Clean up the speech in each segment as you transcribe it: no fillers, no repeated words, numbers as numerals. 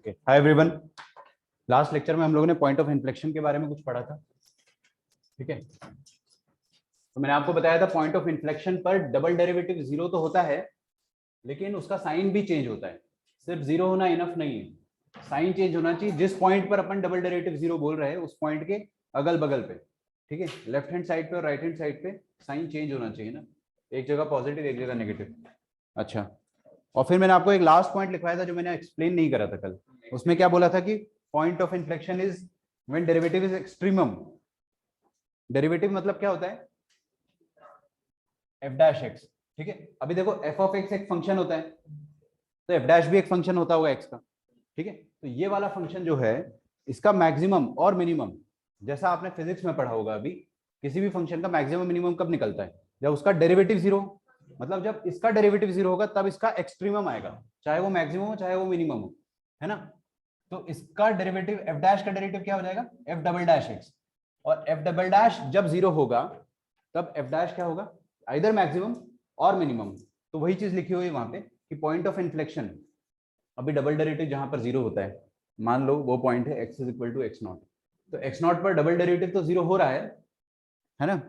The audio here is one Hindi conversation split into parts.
Okay, hi everyone. Last lecture में हम लोगों ने पॉइंट ऑफ इन्फ्लेक्शन के बारे में कुछ पढ़ा था, ठीक है। तो मैंने आपको बताया था पॉइंट ऑफ इन्फ्लेक्शन पर डबल डेरिवेटिव जीरो तो होता है, लेकिन उसका साइन भी चेंज होता है। सिर्फ जीरो होना इनफ नहीं है, साइन चेंज होना चाहिए। जिस पॉइंट पर अपन डबल डेरिवेटिव जीरो बोल रहे हैं उस पॉइंट के अगल बगल पे, ठीक है, लेफ्ट हैंड साइड पे और राइट हैंड साइड पे साइन चेंज होना चाहिए ना, एक जगह पॉजिटिव एक जगह नेगेटिव। अच्छा, और फिर मैंने आपको एक लास्ट पॉइंट लिखवाया था जो मैंने एक्सप्लेन नहीं करा था कल। उसमें क्या बोला था कि point of inflection is when derivative is extremum. Derivative मतलब क्या होता है? एफ डैश एक्स, ठीक है। अभी देखो एफ ऑफ एक्स एक फंक्शन होता है, तो एफ डैश भी एक फंक्शन होता होगा एक्स का, ठीक है। तो ये वाला फंक्शन जो है, इसका मैक्सिमम और मिनिमम, जैसा आपने फिजिक्स में पढ़ा होगा, अभी किसी भी फंक्शन का मैक्सिमम मिनिमम कब निकलता है? जब उसका डेरिवेटिव जीरो, मतलब जब इसका डेरिवेटिव जीरो होगा तब इसका एक्सट्रीमम आएगा, चाहे वो मैक्सिमम हो चाहे वो मिनिमम हो, है ना। तो इसका डेरिवेटिव एफ डैश का डेरिवेटिव क्या हो जाएगा? F double dash x. और एफ डबल डैश जब जीरो होगा तब एफ डैश क्या होगा? आइदर मैक्सिमम और मिनिमम। तो वही चीज लिखी हुई है वहां पे कि पॉइंट ऑफ इन्फ्लेक्शन, अभी डबल डेरिवेटिव जहां पर जीरो होता है, मान लो वो पॉइंट है X is equal to X not, तो एक्स नॉट पर डबल डेरिवेटिव तो जीरो हो रहा है ना।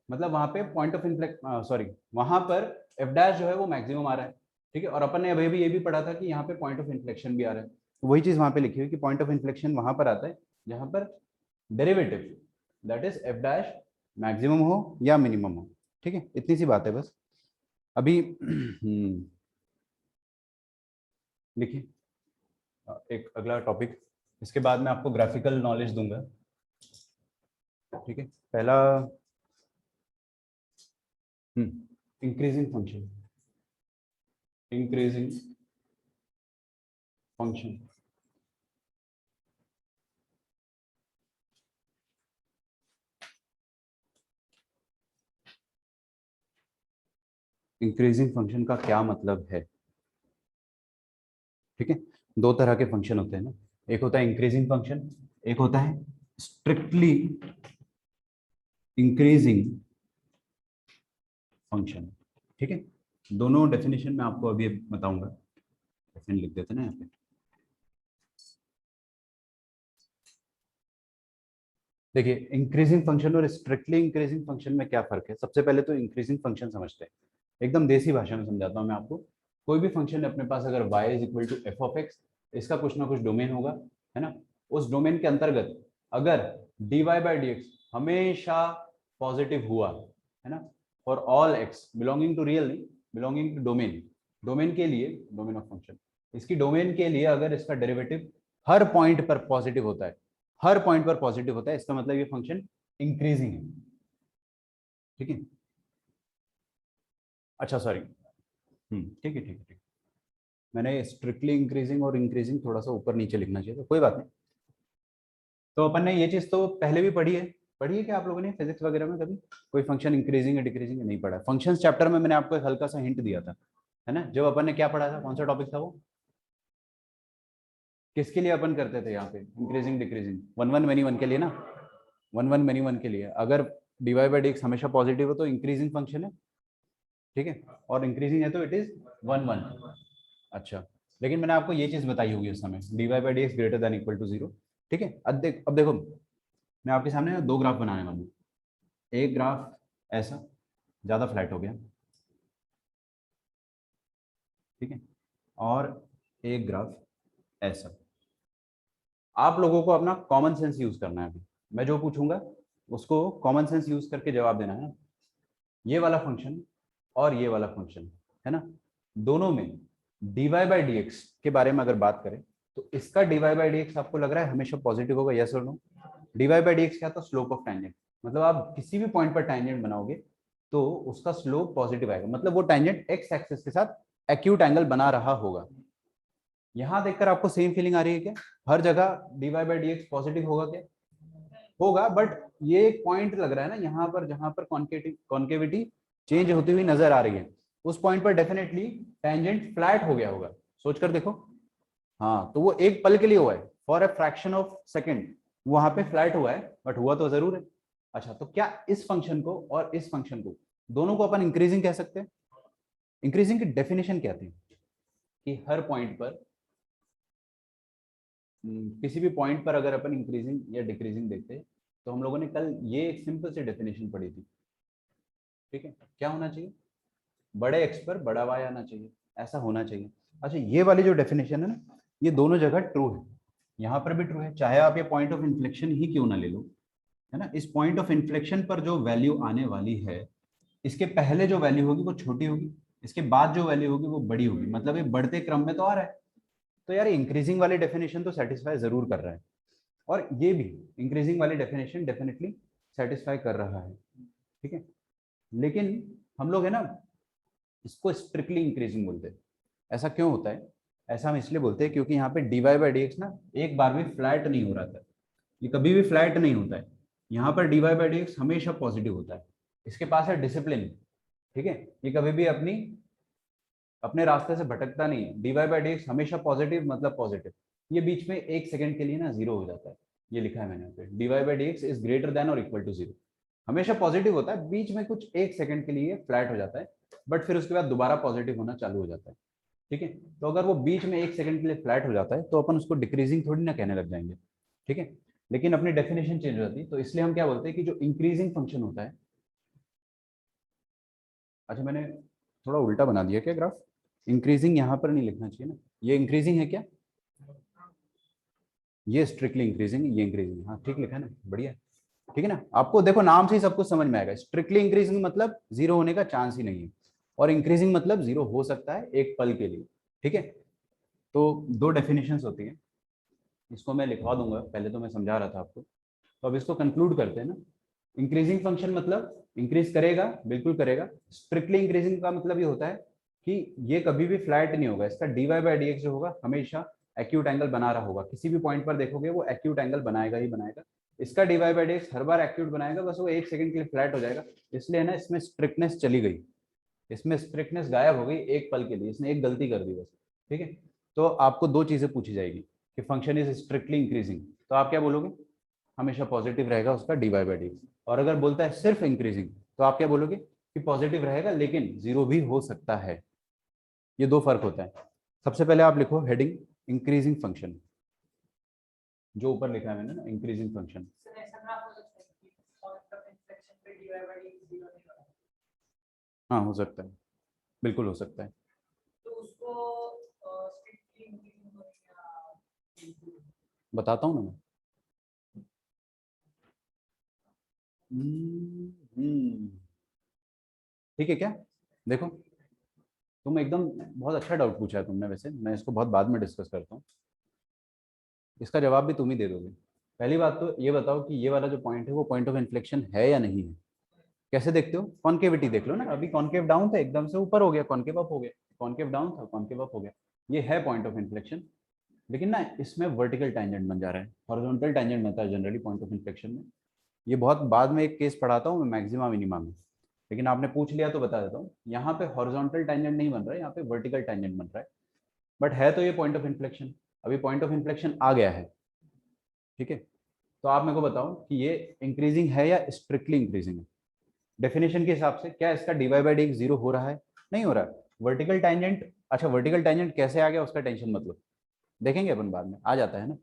मतलब वहां पे पॉइंट ऑफ इन्फ्लेक्ट सॉरी वहां पर एफ डैश जो है वो मैक्सिमम आ रहा है, ठीक है। और अपन ने अभी भी ये भी पढ़ा था कि यहाँ पे पॉइंट ऑफ इन्फ्लेक्शन भी आ रहा है, तो वही चीज वहां पे लिखी हुई कि पॉइंट ऑफ इन्फ्लेक्शन वहां पर आता है जहां पर derivative that is F dash maximum हो या मिनिमम हो, ठीक है। इतनी सी बात है बस। अभी लिखिए एक अगला टॉपिक, इसके बाद मैं आपको ग्राफिकल नॉलेज दूंगा, ठीक है। पहला increasing function, increasing function. Increasing function का क्या मतलब है? ठीक है, दो तरह के फंक्शन होते हैं ना, एक होता है इंक्रीजिंग फंक्शन, एक होता है स्ट्रिक्टली इंक्रीजिंग फंक्शन, ठीक है। दोनों डेफिनेशन मैं आपको अभी बताऊंगा। डेफिनेशन लिख देते ना यहाँ पे। देखिए, इंक्रीजिंग फंक्शन और स्ट्रिक्टली इंक्रीजिंग फंक्शन में क्या फर्क है? सबसे पहले तो इंक्रीजिंग फंक्शन समझते हैं, एकदम देसी भाषा में समझाता हूँ मैं आपको। कोई भी फंक्शन अपने पास अगर y is equal to F of X, इसका कुछ ना कुछ डोमेन होगा, है ना। उस डोमेन के अंतर्गत अगर dy बाई डी एक्स हमेशा पॉजिटिव हुआ, है ना, for all x belonging to real, नहीं बिलोंगिंग टू डोमेन, डोमेन के लिए, डोमेन ऑफ फंक्शन, इसकी डोमेन के लिए अगर इसका डेरिवेटिव हर पॉइंट पर पॉजिटिव होता है, हर पॉइंट पर पॉजिटिव होता है, इसका मतलब ये फंक्शन इंक्रीजिंग है, ठीक है। अच्छा सॉरी, ठीक है ठीक है ठीक है, मैंने स्ट्रिक्टली इंक्रीजिंग और इंक्रीजिंग थोड़ा सा ऊपर नीचे लिखना चाहिए, तो कोई बात नहीं। तो अपन ने ये चीज तो पहले भी पढ़ी है क्या आप लोगों ने फिजिक्स वगैरह में कभी? कोई फंक्शन इंक्रीजिंग या डिक्रीजिंग नहीं पढ़ा? फंक्शंस चैप्टर में मैंने आपको एक हल्का सा हिंट दिया था, है ना। जब अपन ने क्या पढ़ा था, कौन सा टॉपिक था वो? किसके लिए अपन करते थे यहाँ पे increasing decreasing? One one many one के लिए ना, वन वन मेनी वन के लिए। अगर डीवाई बाई डी एक्स हमेशा पॉजिटिव हो तो इंक्रीजिंग फंक्शन है, ठीक है, और इंक्रीजिंग है तो इट इज वन वन। अच्छा, लेकिन मैंने आपको ये चीज बताई होगी उस समय, D Y by D X greater than equal to zero, ठीक है। अब देखो, मैं आपके सामने दो ग्राफ बनाने वाला हूँ। एक ग्राफ ऐसा ज्यादा फ्लैट हो गया, ठीक है, और एक ग्राफ ऐसा। आप लोगों को अपना कॉमन सेंस यूज करना है। अभी मैं जो पूछूंगा उसको कॉमन सेंस यूज करके जवाब देना है। ये वाला फंक्शन और ये वाला फंक्शन, है ना, दोनों में dy बाई डी एक्स के बारे में अगर बात करें तो इसका dy बाई डी एक्स आपको लग रहा है हमेशा पॉजिटिव होगा, यस और no? dy by D X क्या था? Slope of tangent. मतलब आप किसी भी पॉइंट पर टैंजेंट बनाओगे तो उसका स्लोप पॉजिटिव आएगा, मतलब वो टैंजेंट एक्स एक्सिस के साथ एक्यूट एंगल बना रहा होगा। यहां देखकर आपको सेम फीलिंग आ रही है क्या? हर जगह dy by D x positive होगा क्या? होगा, बट ये एक पॉइंट लग रहा है ना यहाँ पर जहां पर कॉन्केविटी चेंज होती हुई नजर आ रही है, उस पॉइंट पर डेफिनेटली टेंजेंट फ्लैट हो गया होगा। सोचकर देखो, हाँ, तो वो एक पल के लिए हुआ है, for a fraction of second वहां पे फ्लैट हुआ है, बट हुआ तो जरूर है। अच्छा, तो क्या इस फंक्शन को और इस फंक्शन को दोनों को अपन इंक्रीजिंग कह सकते हैं? इंक्रीजिंग की डेफिनेशन क्या थी? कि हर पॉइंट पर किसी भी पॉइंट पर अगर अपन इंक्रीजिंग या डिक्रीजिंग देखते हैं तो हम लोगों ने कल ये एक सिंपल सी डेफिनेशन पढ़ी थी, ठीक है। क्या होना चाहिए, बड़े एक्स पर बड़ा वाई आना चाहिए, ऐसा होना चाहिए। अच्छा, ये वाली जो डेफिनेशन है ना, ये दोनों जगह ट्रू है, यहाँ पर भी ट्रू है, चाहे आप ये पॉइंट ऑफ इन्फ्लेक्शन ही क्यों ना ले लो, है ना। इस पॉइंट ऑफ इन्फ्लेक्शन पर जो वैल्यू आने वाली है, इसके पहले जो वैल्यू होगी वो छोटी होगी, इसके बाद जो वैल्यू होगी वो बड़ी होगी, मतलब ये बढ़ते क्रम में तो आ रहा है। तो यार इंक्रीजिंग वाली डेफिनेशन तो सेटिस्फाई जरूर कर रहा है, और ये भी इंक्रीजिंग वाली डेफिनेशन डेफिनेटली सेटिस्फाई कर रहा है, ठीक है। लेकिन हम लोग है ना इसको स्ट्रिक्टली इंक्रीजिंग बोलते हैं। ऐसा क्यों होता है, ऐसा हम इसलिए बोलते हैं क्योंकि यहाँ पे dy बाई डी एक्स ना एक बार भी फ्लैट नहीं हो रहा था, ये कभी भी फ्लैट नहीं होता है। यहाँ पर dy बाई डी एक्स हमेशा पॉजिटिव होता है, इसके पास है डिसिप्लिन, ठीक है। ये कभी भी अपने रास्ते से भटकता नहीं है। dy बाई डी एक्स हमेशा पॉजिटिव, मतलब पॉजिटिव। ये बीच में एक सेकंड के लिए ना जीरो हो जाता है, ये लिखा है मैंने यहाँ पे, dy by D X is greater then और इक्वल टू जीरो। हमेशा पॉजिटिव होता है, बीच में कुछ एक सेकंड के लिए फ्लैट हो जाता है, बट फिर उसके बाद दोबारा पॉजिटिव होना चालू हो जाता है, ठीक है। तो अगर वो बीच में एक सेकंड के लिए फ्लैट हो जाता है तो अपन उसको डिक्रीजिंग थोड़ी ना कहने लग जाएंगे, ठीक है। लेकिन अपनी डेफिनेशन चेंज हो जाती है, तो इसलिए हम क्या बोलते हैं कि जो इंक्रीजिंग फंक्शन होता है, अच्छा मैंने थोड़ा उल्टा बना दिया क्या ग्राफ, इंक्रीजिंग यहाँ पर नहीं लिखना चाहिए ना, ये इंक्रीजिंग है क्या, ये स्ट्रिक्टली इंक्रीजिंग, ये इंक्रीजिंग, हाँ ठीक लिखा है ना, बढ़िया, ठीक है ना। आपको देखो नाम से ही सब कुछ समझ में आएगा, स्ट्रिक्टली इंक्रीजिंग मतलब जीरो होने का चांस ही नहीं है, और इंक्रीजिंग मतलब जीरो हो सकता है एक पल के लिए, ठीक है। तो दो डेफिनेशंस होती है, इसको मैं लिखवा दूंगा, पहले तो मैं समझा रहा था आपको, तो अब इसको कंक्लूड करते हैं ना। इंक्रीजिंग फंक्शन मतलब इंक्रीज करेगा, बिल्कुल करेगा। स्ट्रिक्टली इंक्रीजिंग का मतलब ये होता है कि ये कभी भी फ्लैट नहीं होगा, इसका dy बाई डी एक्स जो होगा हमेशा एक्यूट एंगल बना रहा होगा, किसी भी पॉइंट पर देखोगे वो एक्यूट एंगल बनाएगा ही बनाएगा। इसका dy by D x her bar acute बनाएगा, बस वो एक सेकंड के लिए फ्लैट हो जाएगा, इसलिए ना इसमें स्ट्रिक्टनेस चली गई, इसमें स्ट्रिक्टनेस गायब हो गई एक पल के लिए, इसने एक गलती कर दी बस, ठीक है। तो आपको दो चीजें पूछी जाएगी कि फंक्शन इज स्ट्रिक्टली इंक्रीजिंग, तो आप क्या बोलोगे, हमेशा पॉजिटिव रहेगा उसका dy बाई डी, और अगर बोलता है सिर्फ इंक्रीजिंग तो आप क्या बोलोगे कि पॉजिटिव रहेगा लेकिन जीरो भी हो सकता है। ये दो फर्क होता है। सबसे पहले आप लिखो हेडिंग इंक्रीजिंग फंक्शन, जो ऊपर लिखा है मैंने ना, इंक्रीजिंग फंक्शन। हाँ हो सकता है, बिल्कुल हो सकता है। तो उसको बताता हूँ ना मैं। ठीक है क्या, देखो तुम एकदम बहुत अच्छा डाउट पूछा है तुमने, वैसे मैं इसको बहुत बाद में डिस्कस करता हूँ, इसका जवाब भी तुम ही दे दोगे। पहली बात तो ये बताओ कि ये वाला जो पॉइंट है वो पॉइंट ऑफ इन्फ्लेक्शन है या नहीं है। कैसे देखते हो, कॉन्केविटी देख लो ना, अभी कॉन्केव डाउन था एकदम से ऊपर हो गया, कॉन्केव अप हो गया, कॉन्केव डाउन था कॉन्केव अप हो गया, ये है पॉइंट ऑफ इन्फ्लेक्शन। लेकिन ना इसमें वर्टिकल टेंजेंट बन जा रहा है, हॉरिजॉन्टल टेंजेंट बनता है जनरली पॉइंट ऑफ इन्फ्लेक्शन में। ये बहुत बाद में एक केस पढ़ाता हूँ मैं मैक्सिमा मिनिमा में, लेकिन आपने पूछ लिया तो बता देता हूँ, यहाँ पे हॉरिजॉन्टल टेंजेंट नहीं बन रहा है, यहाँ पे वर्टिकल टेंजेंट बन रहा है, बट है तो ये पॉइंट ऑफ इन्फ्लेक्शन। अभी पॉइंट ऑफ इन्फ्लेक्शन आ गया है, ठीक है। तो आप मेरे को बताओ कि ये इंक्रीजिंग है या स्ट्रिक्टली इंक्रीजिंग है। डेफिनेशन के हिसाब से क्या इसका dy बाई डी जीरो हो रहा है, नहीं हो रहा है। वर्टिकल टेंजेंट, अच्छा वर्टिकल टेंजेंट कैसे आ गया उसका टेंशन मतलब देखेंगे अपन बाद में, आ जाता है ना।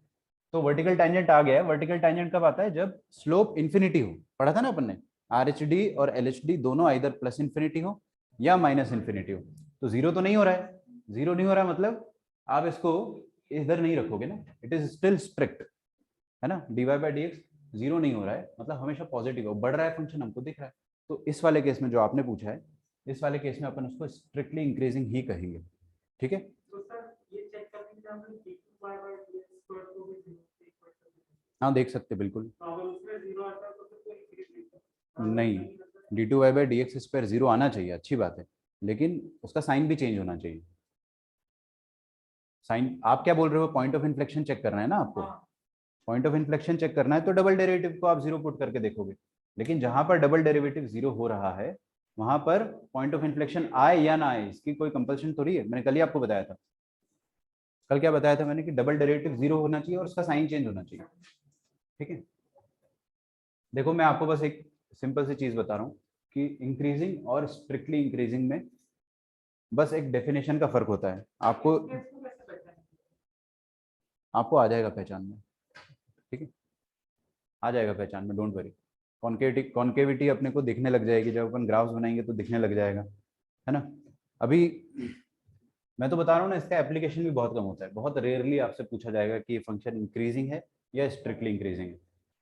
तो वर्टिकल टेंजेंट आ गया है, वर्टिकल टेंजेंट कब आता है, जब स्लोप इन्फिनिटी हो, पढ़ा था ना अपन ने, RHD और LHD दोनों इधर प्लस इन्फिनिटी हो या माइनस इन्फिनिटी हो। तो जीरो तो नहीं हो रहा है, जीरो नहीं हो रहा है मतलब आप इसको इधर नहीं रखोगे ना, इट इज स्टिल स्ट्रिक्ट, है ना। dy by D x zero नहीं हो रहा है मतलब हमेशा पॉजिटिव हो, बढ़ रहा है फंक्शन हमको दिख रहा है। तो इस वाले केस में जो आपने पूछा है, इस वाले केस में अपन उसको स्ट्रिक्टली इंक्रीजिंग ही कहेंगे, ठीक है। तो सर ये चेक करने के लिए हम लोग d2 स्क्वायर को भी हाँ देख सकते बिल्कुल, अगर उसमें जीरो आता है तो फिर कोई इंक्रीज नहीं होता। नहीं d2 by D x square zero आना चाहिए, अच्छी बात है, लेकिन उसका साइन भी चेंज होना चाहिए। साइन आप क्या बोल रहे हो, पॉइंट ऑफ इन्फ्लेक्शन चेक करना है ना आपको, पॉइंट ऑफ इन्फ्लेक्शन चेक करना है तो डबल डेरिवेटिव को आप जीरो पुट करके देखोगे, लेकिन जहां पर डबल डेरिवेटिव जीरो हो रहा है वहां पर पॉइंट ऑफ इन्फ्लेक्शन आए या ना आए इसकी कोई कंपल्शन थोड़ी है। मैंने कल ही आपको बताया था, कल क्या बताया था मैंने कि डबल डेरिवेटिव जीरो होना चाहिए और उसका साइन चेंज होना चाहिए, ठीक है। देखो मैं आपको बस एक सिंपल सी चीज बता रहा हूँ कि इंक्रीजिंग और स्ट्रिक्टली इंक्रीजिंग में बस एक डेफिनेशन का फर्क होता है आपको। आपको आ जाएगा पहचान में, ठीक है, आ जाएगा पहचान में, डोंट वरी। कॉन्केविटी अपने को दिखने लग जाएगी, जब अपन ग्राफ्स बनाएंगे तो दिखने लग जाएगा, है ना। अभी मैं तो बता रहा हूँ ना, इसका एप्लीकेशन भी बहुत कम होता है, बहुत रेयरली आपसे पूछा जाएगा कि ये फंक्शन इंक्रीजिंग है या स्ट्रिक्टली इंक्रीजिंग है।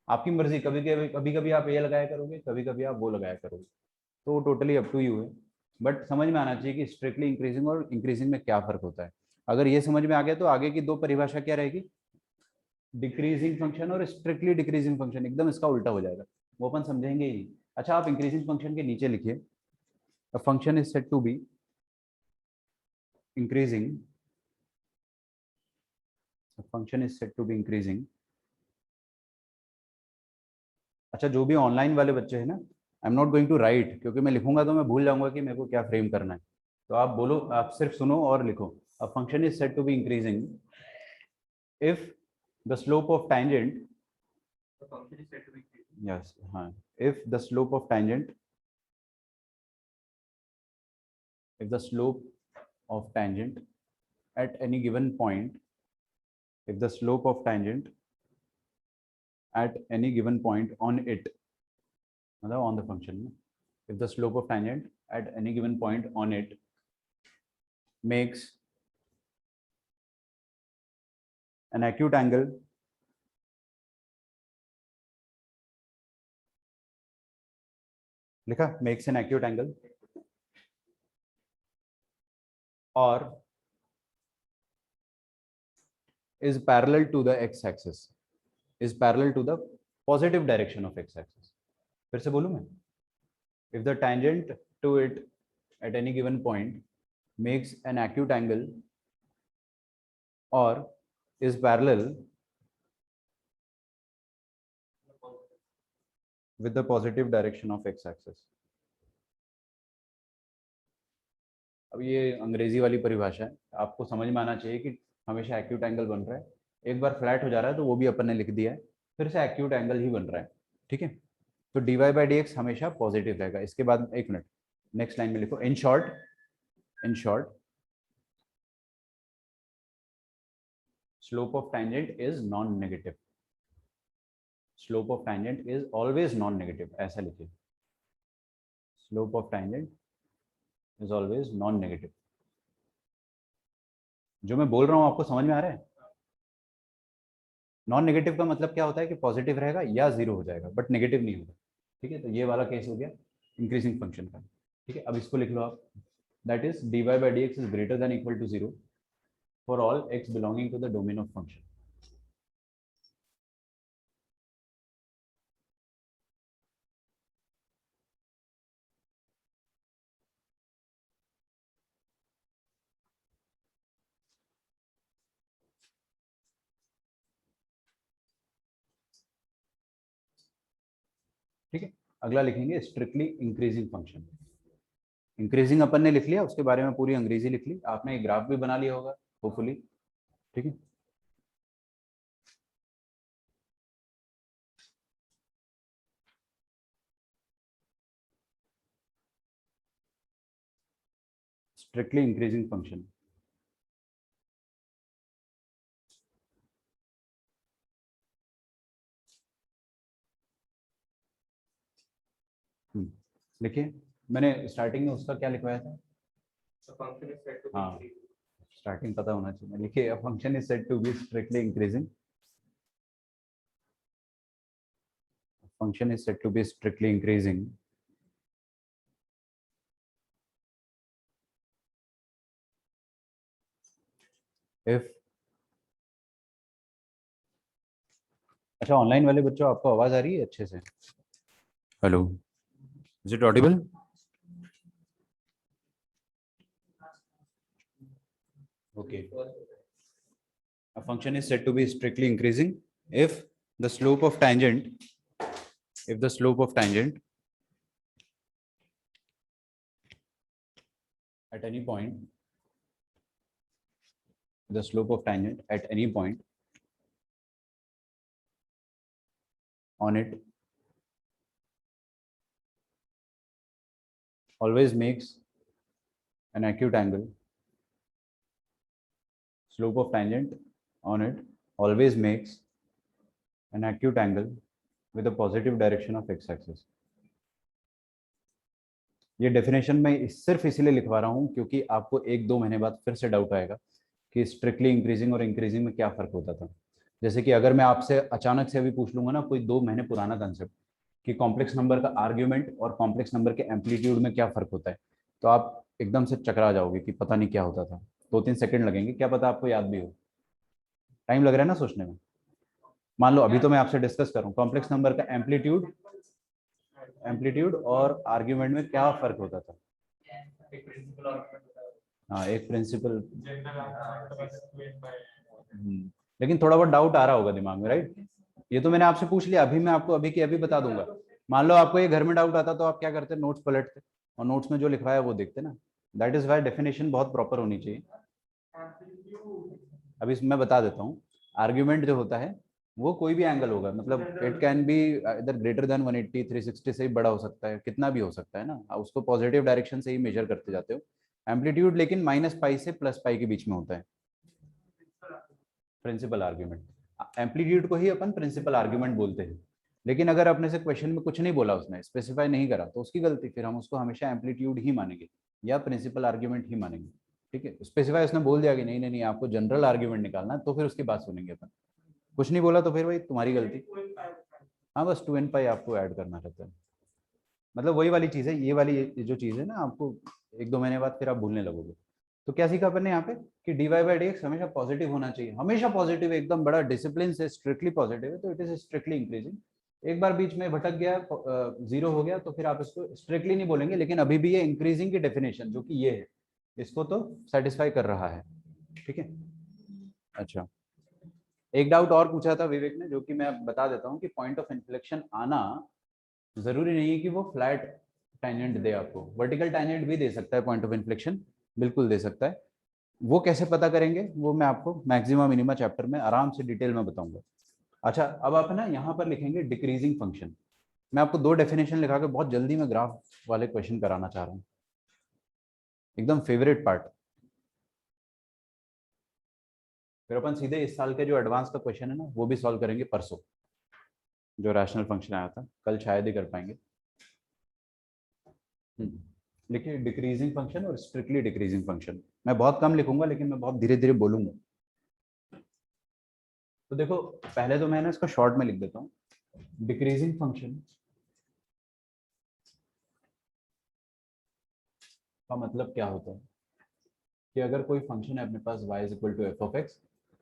आपकी मर्जी, कभी कभी कभी कभी आप ये लगाया करोगे, कभी कभी आप वो लगाया करोगे, तो टोटली अप टू यू है। बट समझ में आना चाहिए कि स्ट्रिक्टली इंक्रीजिंग और इंक्रीजिंग में क्या फर्क होता है। अगर ये समझ में आ गया तो आगे की दो परिभाषा क्या रहेगी, डिक्रीजिंग फंक्शन और स्ट्रिक्टली डिक्रीजिंग फंक्शन, एकदम इसका उल्टा हो जाएगा, वो अपन समझेंगे ही नहीं। अच्छा, आप इंक्रीजिंग फंक्शन के नीचे लिखिए, a function is said to be increasing, a function is said to be increasing। अच्छा, जो भी ऑनलाइन वाले बच्चे हैं ना, I am not going to write, क्योंकि मैं लिखूंगा तो मैं भूल जाऊंगा कि मेरे को क्या फ्रेम करना है। तो आप बोलो, आप सिर्फ सुनो और लिखो, a function is said to be increasing if the slope of tangent, The function is said to be increasing. yes, हाँ, if the slope of tangent, if the slope of tangent at any given point, if the slope of tangent at any given point on it, मतलब on the function, if the slope of tangent at any given point on it makes an acute angle लिखा, makes an acute angle or is parallel to the x-axis, is parallel to the positive direction of x-axis। फिर से बोलूं मैं, if the tangent to it at any given point makes an acute angle or is parallel with the positive direction of x-axis। अब ये अंग्रेजी वाली परिभाषा है, आपको समझ में आना चाहिए कि हमेशा एक्यूट एंगल बन रहा है। एक बार फ्लैट हो जा रहा है तो वो भी अपन ने लिख दिया है, फिर से एक्यूट एंगल ही बन रहा है, ठीक है। तो dy बाई डी एक्स हमेशा पॉजिटिव रहेगा। इसके बाद एक मिनट, नेक्स्ट लाइन में लिखो, in short, in short slope of tangent is non negative, slope of tangent is always non negative, ऐसा लिखिए, slope of tangent is always non negative. जो मैं बोल रहा हूँ आपको समझ में आ रहा है? नॉन नेगेटिव का मतलब क्या होता है कि पॉजिटिव रहेगा या जीरो हो जाएगा, बट नेगेटिव नहीं होगा, ठीक है। तो ये वाला केस हो गया इंक्रीजिंग फंक्शन का, ठीक है। अब इसको लिख लो आप, that is dy by D X is greater than equal to zero for all x belonging to the domain of function. ठीक है, अगला लिखेंगे स्ट्रिक्टली इंक्रीजिंग फंक्शन। इंक्रीजिंग अपन ने लिख लिया, उसके बारे में पूरी अंग्रेजी लिख ली आपने, एक ग्राफ भी बना लिया होगा होपफुली, ठीक है। स्ट्रिक्टली इंक्रीजिंग फंक्शन, लिखिए, मैंने स्टार्टिंग में उसका क्या लिखवाया था? The function is said to be हाँ, increasing. स्टार्टिंग पता होना चाहिए। लिखिए, a function is said to be strictly increasing, function is said to be strictly increasing if, अच्छा ऑनलाइन वाले बच्चों आपको आवाज आ रही है अच्छे से? Hello, is it Audible? Okay, a function is said to be strictly increasing if the slope of tangent, if the slope of tangent at any point, the slope of tangent at any point on it always makes an acute angle, slope of tangent on it always makes an acute angle with a positive direction of x axis. ये डेफिनेशन मैं सिर्फ इसलिए लिखवा रहा हूँ क्योंकि आपको 1-2 महीने बाद फिर से डाउट आएगा कि स्ट्रिक्टली इंक्रीजिंग और इंक्रीजिंग में क्या फर्क होता था। जैसे कि अगर मैं आपसे अचानक से अभी पूछ लूंगा ना कोई 2 महीने पुराना कंसेप्ट कि कॉम्प्लेक्स नंबर का आर्ग्यूमेंट और कॉम्प्लेक्स नंबर के एम्पलीट्यूड में क्या फर्क होता है, तो आप एकदम से चकरा जाओगे कि पता नहीं क्या होता था। 2-3 सेकंड लगेंगे, क्या पता आपको याद भी हो। टाइम लग रहा है ना सोचने में। मान लो अभी तो मैं आपसे डिस्कस करूँ कॉम्प्लेक्स नंबर का एम्पलीट्यूड एम्पलीट्यूड और आर्ग्यूमेंट में क्या फर्क होता था। एक प्रिंसिपल आर्गुमेंट होता है, हाँ, एक प्रिंसिपल। जनरल आता है बस 2n/। लेकिन थोड़ा बहुत डाउट आ रहा होगा दिमाग में, राइट। ये तो मैंने आपसे पूछ लिया, अभी मैं आपको अभी की अभी बता दूंगा। मान लो आपको ये घर में डाउट आता तो आप क्या करते, नोट्स पलटते और नोट्स में जो लिखवाया वो देखते ना। दैट इज वाई डेफिनेशन बहुत प्रॉपर होनी चाहिए। अभी मैं बता देता हूँ। आर्ग्यूमेंट जो होता है वो कोई भी एंगल होगा, मतलब इट कैन बी इधर ग्रेटर देन 180, 360 से ही बड़ा हो सकता है, कितना भी हो सकता है ना, उसको पॉजिटिव डायरेक्शन से ही मेजर करते जाते हो। एम्पलीट्यूड लेकिन -π से +π के बीच में होता है। प्रिंसिपल आर्ग्यूमेंट एम्पलीट्यूड को ही अपन प्रिंसिपल आर्ग्यूमेंट बोलते हैं। लेकिन अगर अपने से क्वेश्चन में कुछ नहीं बोला, उसने स्पेसिफाई नहीं करा, तो उसकी गलती, फिर हम उसको हमेशा एम्पलीट्यूड ही मानेंगे या प्रिंसिपल आर्ग्यूमेंट ही मानेंगे। ठीक है, स्पेसिफाई उसने बोल दिया कि नहीं नहीं नहीं आपको जनरल आर्ग्यूमेंट निकालना है, तो फिर उसकी बात सुनेंगे अपन। कुछ नहीं बोला तो फिर भाई तुम्हारी गलती। हाँ, बस 2n π आपको ऐड करना रहता है। मतलब वही वाली चीज़ है, ये वाली जो चीज़ है ना, आपको 1-2 महीने बाद फिर आप भूलने लगोगे। तो क्या सीखा अपन ने यहाँ पे कि dy/dx हमेशा पॉजिटिव होना चाहिए, हमेशा पॉजिटिव, एकदम बड़ा डिसिप्लिन से स्ट्रिक्टली पॉजिटिव है तो इट इज स्ट्रिक्टली इंक्रीजिंग। एक बार बीच में भटक गया, 0 हो गया, तो फिर आप इसको स्ट्रिक्टली नहीं बोलेंगे, लेकिन अभी भी ये इंक्रीजिंग की डेफिनेशन जो कि ये है, इसको तो सेटिस्फाई कर रहा है। ठीक है। अच्छा, एक डाउट और पूछा था विवेक ने, जो कि मैं बता देता हूँ कि पॉइंट ऑफ इन्फ्लेक्शन आना जरूरी नहीं है कि वो फ्लैट टेंजेंट दे, आपको वर्टिकल टेंजेंट भी दे सकता है पॉइंट ऑफ इन्फ्लेक्शन, बिल्कुल दे सकता है। वो कैसे पता करेंगे वो मैं आपको मैक्सिमा मिनिमा चैप्टर में आराम से डिटेल में बताऊंगा। अच्छा, अब आप ना यहाँ पर लिखेंगे डिक्रीजिंग फंक्शन। मैं आपको 2 डेफिनेशन लिखा के बहुत जल्दी में ग्राफ वाले क्वेश्चन कराना चाह रहा हूँ, एकदम फेवरेट पार्ट। फिर अपन सीधे इस साल के जो एडवांस का क्वेश्चन है ना वो भी सॉल्व करेंगे परसों, जो रैशनल फंक्शन आया था, कल शायद ही कर पाएंगे। लिखिए डिक्रीजिंग फंक्शन और स्ट्रिक्टली डिक्रीजिंग फंक्शन। मैं बहुत कम लिखूंगा लेकिन मैं बहुत धीरे धीरे बोलूंगा। तो देखो, पहले तो मैं ना इसको शॉर्ट में लिख देता हूँ। डिक्रीजिंग फंक्शन का मतलब क्या होता है कि अगर कोई फंक्शन है अपने पास y = f(x),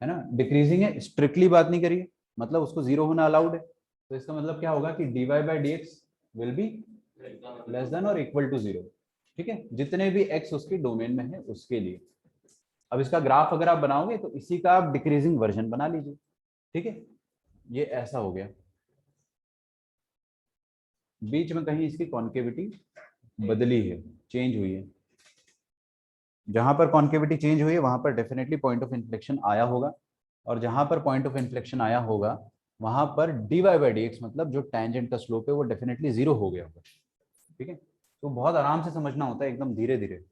है ना, डिक्रीजिंग है, स्ट्रिक्टली बात नहीं करिए, मतलब उसको 0 होना अलाउड है, तो इसका मतलब क्या होगा कि dy/dx will be less than और इक्वल टू 0। ठीक है, जितने भी x उसके डोमेन में है उसके लिए। अब इसका ग्राफ अगर आप बनाओगे तो इसी का आप डिक्रीजिंग वर्जन बना लीजिए। ठीक है, ये ऐसा हो गया, बीच में कहीं इसकी कॉन्केविटी बदली है, चेंज हुई है। जहां पर कॉन्केविटी चेंज हुई है वहां पर डेफिनेटली पॉइंट ऑफ इन्फ्लेक्शन आया होगा, और जहां पर पॉइंट ऑफ इन्फ्लेक्शन आया होगा वहां पर dy/dx मतलब जो टेंजेंट का स्लोप है वो डेफिनेटली 0 हो गया होगा। ठीक है, तो बहुत आराम से समझना होता है, एकदम धीरे धीरे।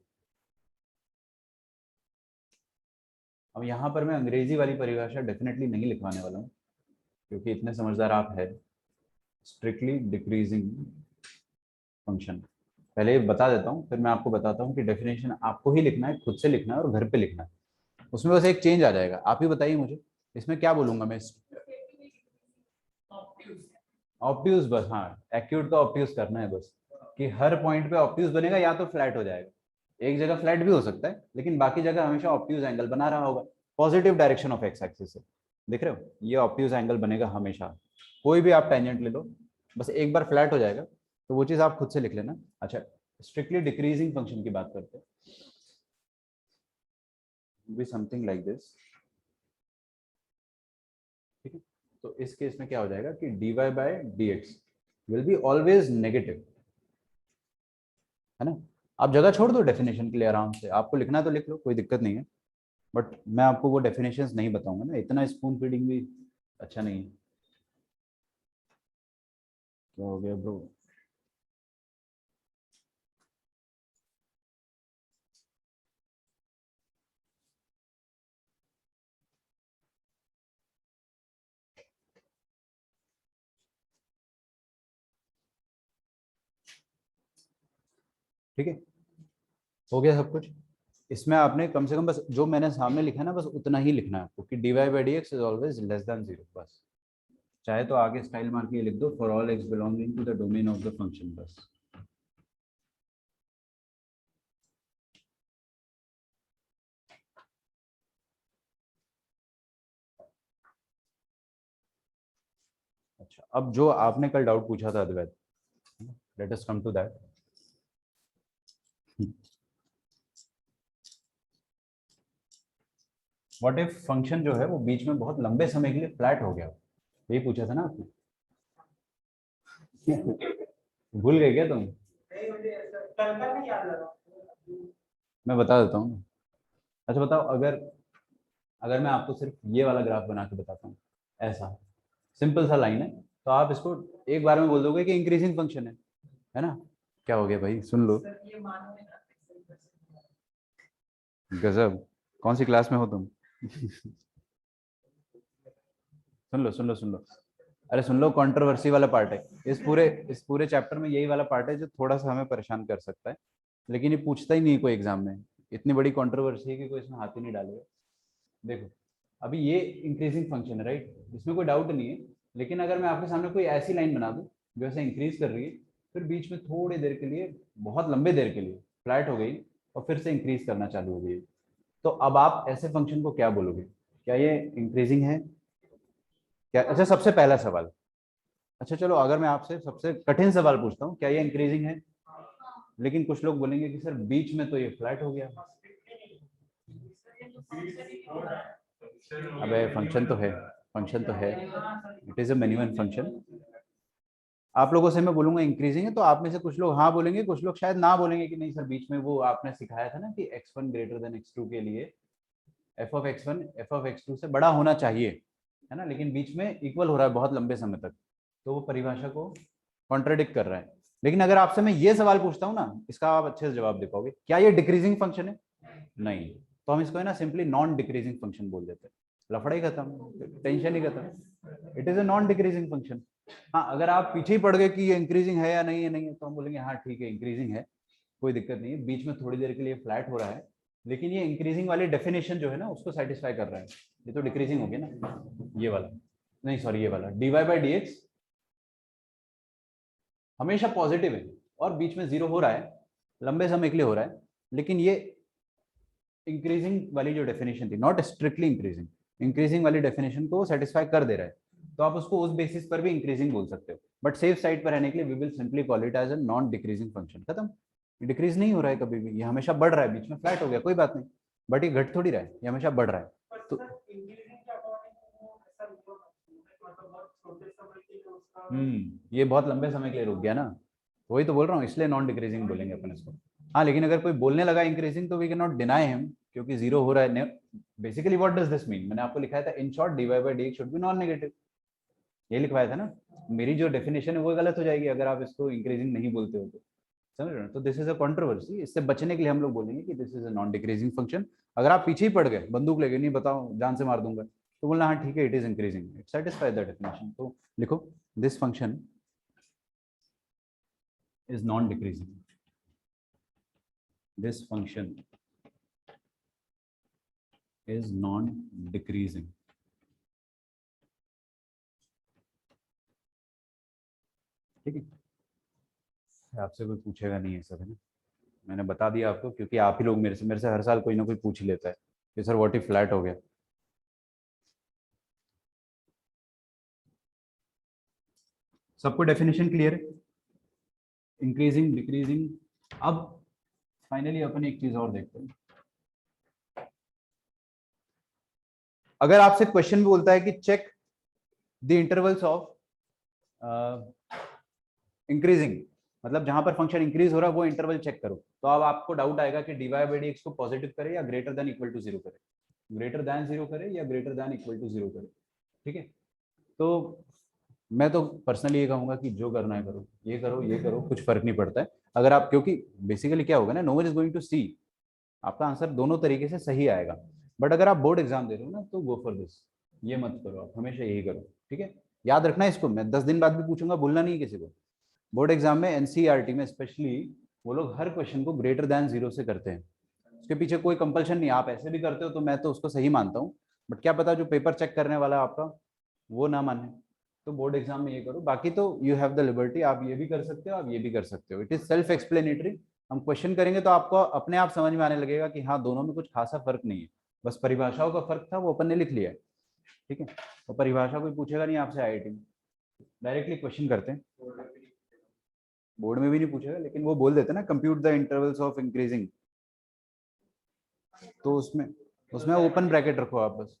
अब यहाँ पर मैं अंग्रेजी वाली परिभाषा डेफिनेटली नहीं लिखवाने वाला हूँ क्योंकि इतने समझदार आप है। स्ट्रिक्टली डिक्रीजिंग फंक्शन पहले ही बता देता हूँ, फिर मैं आपको बताता हूँ कि डेफिनेशन आपको ही लिखना है, खुद से लिखना है और घर पे लिखना है। उसमें बस एक चेंज आ जाएगा, आप ही बताइए मुझे इसमें क्या बोलूंगा मैं। ऑब्ट्यूज, बस हाँ, एक्यूट का ऑब्ट्यूज करना है बस, कि हर पॉइंट पे ऑब्ट्यूज बनेगा या तो फ्लैट हो जाएगा। एक जगह फ्लैट भी हो सकता है लेकिन बाकी जगह हमेशा ऑब्ट्यूज एंगल बना रहा होगा positive direction of x axis से। देख रहे हो, ये ऑब्ट्यूज एंगल बनेगा हमेशा, कोई भी आप टेंजेंट ले लो, बस एक बार फ्लैट हो जाएगा, तो वो चीज आप खुद से लिख लेना। अच्छा, स्ट्रिक्टली डिक्रीजिंग फंक्शन की बात करते हैं, बी समथिंग लाइक दिस। ठीक है, तो इस केस में क्या हो जाएगा कि dy/dx will be always negative, है ना। आप जगह छोड़ दो डेफिनेशन के लिए, आराम से आपको लिखना है तो लिख लो, कोई दिक्कत नहीं है, बट मैं आपको वो डेफिनेशंस नहीं बताऊंगा ना, इतना स्पून फीडिंग भी अच्छा नहीं है। क्या हो गया ब्रो? ठीक है, हो गया सब कुछ। इसमें आपने कम से कम बस जो मैंने सामने लिखा है ना, बस उतना ही लिखना है आपको कि dy by D X is always less than 0, बस। चाहे तो आगे स्टाइल मार के लिख दो, for all x belonging to the domain of the function, बस। अच्छा, अब जो आपने कल डाउट पूछा था Advait, let us come to that. What if function जो है वो बीच में बहुत लंबे समय के लिए फ्लैट हो गया, यही पूछा था ना आपने। भूल गए क्या तुम? नहीं, मुझे ऐसा कल का नहीं याद लगा। मैं बता देता हूँ। अच्छा बताओ, अगर अगर मैं आपको सिर्फ ये वाला ग्राफ बना के बताता हूँ, ऐसा सिंपल सा लाइन है, तो आप इसको एक बार में बोल दोगे कि इंक्रीजिंग फंक्शन है ना? क्या हो गया भाई, सुन लो। सर ये मानो है ना, गजब, कौन सी क्लास में हो तुम? सुन लो सुन लो सुन लो, अरे सुन लो, कंट्रोवर्सी वाला पार्ट है इस पूरे चैप्टर में, यही वाला पार्ट है जो थोड़ा सा हमें परेशान कर सकता है, लेकिन ये पूछता ही नहीं कोई एग्जाम में। इतनी बड़ी कंट्रोवर्सी है कि कोई इसमें हाथ ही नहीं डालेगा। देखो, अभी ये इंक्रीजिंग फंक्शन है, राइट, इसमें कोई डाउट नहीं है। लेकिन अगर मैं आपके सामने कोई ऐसी लाइन बना दूं जो ऐसे इंक्रीज कर रही है, फिर बीच में थोड़ी देर के लिए, बहुत लंबे देर के लिए फ्लैट हो गई और फिर से इंक्रीज करना चालू हो गई, तो अब आप ऐसे फंक्शन को क्या बोलोगे? क्या ये इंक्रीजिंग है क्या? अच्छा, सबसे पहला सवाल, अच्छा चलो, अगर मैं आपसे सबसे कठिन सवाल पूछता हूँ, क्या ये इंक्रीजिंग है? लेकिन कुछ लोग बोलेंगे कि सर बीच में तो ये फ्लैट हो गया। अबे फंक्शन तो है, फंक्शन तो है, it is a minimum function. आप लोगों से मैं बोलूंगा इंक्रीजिंग है, तो आप में से कुछ लोग हाँ बोलेंगे, कुछ लोग शायद ना बोलेंगे कि नहीं सर, बीच में वो आपने सिखाया था ना कि x1 ग्रेटर देन x2 के लिए f of x1 f of x2 से बड़ा होना चाहिए, है ना, लेकिन बीच में इक्वल हो रहा है बहुत लंबे समय तक, तो वो परिभाषा को कॉन्ट्राडिक्ट कर रहा है। लेकिन अगर आपसे मैं ये सवाल पूछता हूँ ना, इसका आप अच्छे से जवाब दे पाओगे, क्या ये डिक्रीजिंग फंक्शन है? नहीं, तो हम इसको है ना सिंपली नॉन डिक्रीजिंग फंक्शन बोल देते हैं, लफड़ा ही खत्म, टेंशन ही खत्म, it is a non decreasing function. हाँ, अगर आप पीछे ही पड़ गए कि ये इंक्रीजिंग है या नहीं है, नहीं है, तो हम बोलेंगे हाँ ठीक है इंक्रीजिंग है, कोई दिक्कत नहीं है, बीच में थोड़ी देर के लिए फ्लैट हो रहा है, लेकिन ये इंक्रीजिंग वाली डेफिनेशन जो है ना उसको सेटिस्फाई कर रहा है। ये तो डिक्रीजिंग हो गया ना, ये वाला, नहीं सॉरी, ये वाला dy बाई डी एक्स हमेशा पॉजिटिव है और बीच में जीरो हो रहा है, लंबे समय के लिए हो रहा है, लेकिन ये इंक्रीजिंग वाली जो डेफिनेशन थी, नॉट स्ट्रिक्टली इंक्रीजिंग, इंक्रीजिंग वाली डेफिनेशन को सेटिस्फाई कर दे रहा है, तो आप उसको उस बेसिस पर भी इंक्रीजिंग बोल सकते हो, बट सेफ साइड पर रहने के लिए we will simply call it as a non decreasing function, खत्म। डिक्रीज नहीं हो रहा है कभी भी, ये हमेशा बढ़ रहा है, बीच में फ्लैट हो गया कोई बात नहीं, बट ये घट थोड़ी रहा है, ये हमेशा बढ़ रहा है। पर तो सर इंक्रीजिंग के अकॉर्डिंग वो ऐसा रुको मतलब बहुत छोटे समय के लिए उसका ये बहुत लंबे समय के लिए रुक गया ना, वही तो बोल रहा हूँ, इसलिए नॉन डिक्रीजिंग बोलेंगे अपन इसको। हाँ, लेकिन अगर कोई बोलने लगा इंक्रीजिंग, तो we can not deny him, क्योंकि जीरो हो रहा है। Basically what does this mean, मैंने आपको लिखाया था in short dy by D should be non negative, ये लिखवाया था ना। मेरी जो डेफिनेशन है वो गलत हो जाएगी अगर आप इसको इंक्रीजिंग नहीं बोलते हो तो, समझ रहे हो? तो दिस इज अ कंट्रोवर्सी, इससे बचने के लिए हम लोग बोलेंगे कि this is a non decreasing function. अगर आप पीछे ही पड़ गए, बंदूक लेके, नहीं बताओ जान से मार दूंगा, तो बोलना हाँ ठीक है it is increasing, it satisfy the definition, तो लिखो this function is non-decreasing. This function is non-decreasing. ठीक है, आपसे कोई पूछेगा नहीं है सब, है ना, मैंने बता दिया आपको, क्योंकि आप ही लोग मेरे से हर साल कोई ना कोई पूछ ही लेता है कि सर व्हाट इफ फ्लैट हो गया। सबको डेफिनेशन क्लियर है, इंक्रीजिंग डिक्रीजिंग। अब फाइनली अपन एक चीज और देखते हैं, अगर आपसे क्वेश्चन भी बोलता है कि check the intervals of increasing, मतलब जहां पर फंक्शन इंक्रीज हो रहा है वो इंटरवल चेक करो, तो अब आपको डाउट आएगा कि dy बाई डी एक्स को पॉजिटिव करे या greater than equal to zero करे, ग्रेटर देन जीरो करे या greater than equal to zero करे। ठीक है, तो मैं तो पर्सनली ये कहूंगा कि जो करना है करो, ये करो ये करो, कुछ फर्क नहीं पड़ता है। अगर आप, क्योंकि बेसिकली क्या होगा ना, no one is going to see, आपका आंसर दोनों तरीके से सही आएगा, बट अगर आप बोर्ड एग्जाम दे रहे हो ना, तो गो फॉर दिस, ये मत करो, आप हमेशा यही करो। ठीक है, याद रखना इसको, मैं 10 दिन बाद भी पूछूंगा, भूलना नहीं किसी को। बोर्ड एग्जाम में एनसीईआरटी में स्पेशली वो लोग हर क्वेश्चन को ग्रेटर देन 0 से करते हैं, उसके पीछे कोई कंपल्शन नहीं, आप ऐसे भी करते हो तो मैं तो उसको सही मानता हूँ, बट क्या पता जो पेपर चेक करने वाला है आपका वो ना माने, तो बोर्ड एग्जाम में ये करो, बाकी तो यू हैव द लिबर्टी, आप ये भी कर सकते हो, आप ये भी कर सकते हो, इट इज सेल्फ एक्सप्लेनेटरी। हम क्वेश्चन करेंगे तो आपको अपने आप समझ में आने लगेगा कि हाँ दोनों में कुछ खासा फर्क नहीं है, बस परिभाषाओं का फर्क था वो अपन ने लिख लिया है, ठीक है। तो परिभाषा कोई पूछेगा नहीं आपसे आईआईटी में, डायरेक्टली क्वेश्चन करते हैं, बोर्ड में भी नहीं पूछेगा, लेकिन वो बोल देते हैं ना compute the intervals of increasing, तो उसमें उसमें ओपन ब्रैकेट रखो आप बस,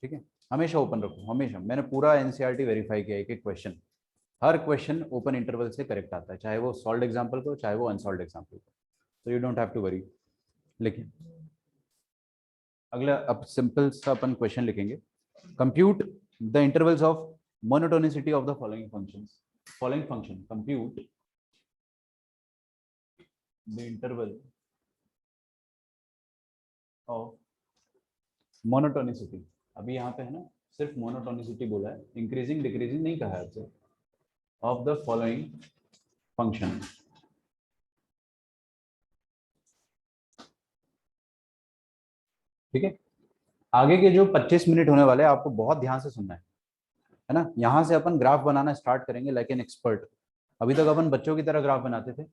ठीक है, हमेशा ओपन रखो, हमेशा। मैंने पूरा एनसीईआरटी वेरीफाई किया, एक एक क्वेश्चन, हर क्वेश्चन ओपन इंटरवल से करेक्ट आता है, चाहे वो सॉल्व एग्जाम्पल को चाहे वो अनसॉल्व एग्जाम्पल को, तो you don't have to worry. लेकिन अगला अब सिंपल सा अपन क्वेश्चन लिखेंगे, compute the intervals of monotonicity of the following functions, following function compute the interval of monotonicity, अभी यहाँ पे है ना सिर्फ मोनोटोनिसिटी बोला है, इंक्रीजिंग डिक्रीजिंग नहीं कहा है आपसे, ऑफ द फॉलोइंग फंक्शन, ठीक है। आगे के जो 25 मिनट होने वाले हैं आपको बहुत ध्यान से सुनना है ना, यहाँ से अपन ग्राफ बनाना स्टार्ट करेंगे लाइक एन एक्सपर्ट। अभी तक अपन बच्चों की तरह ग्राफ बनाते थे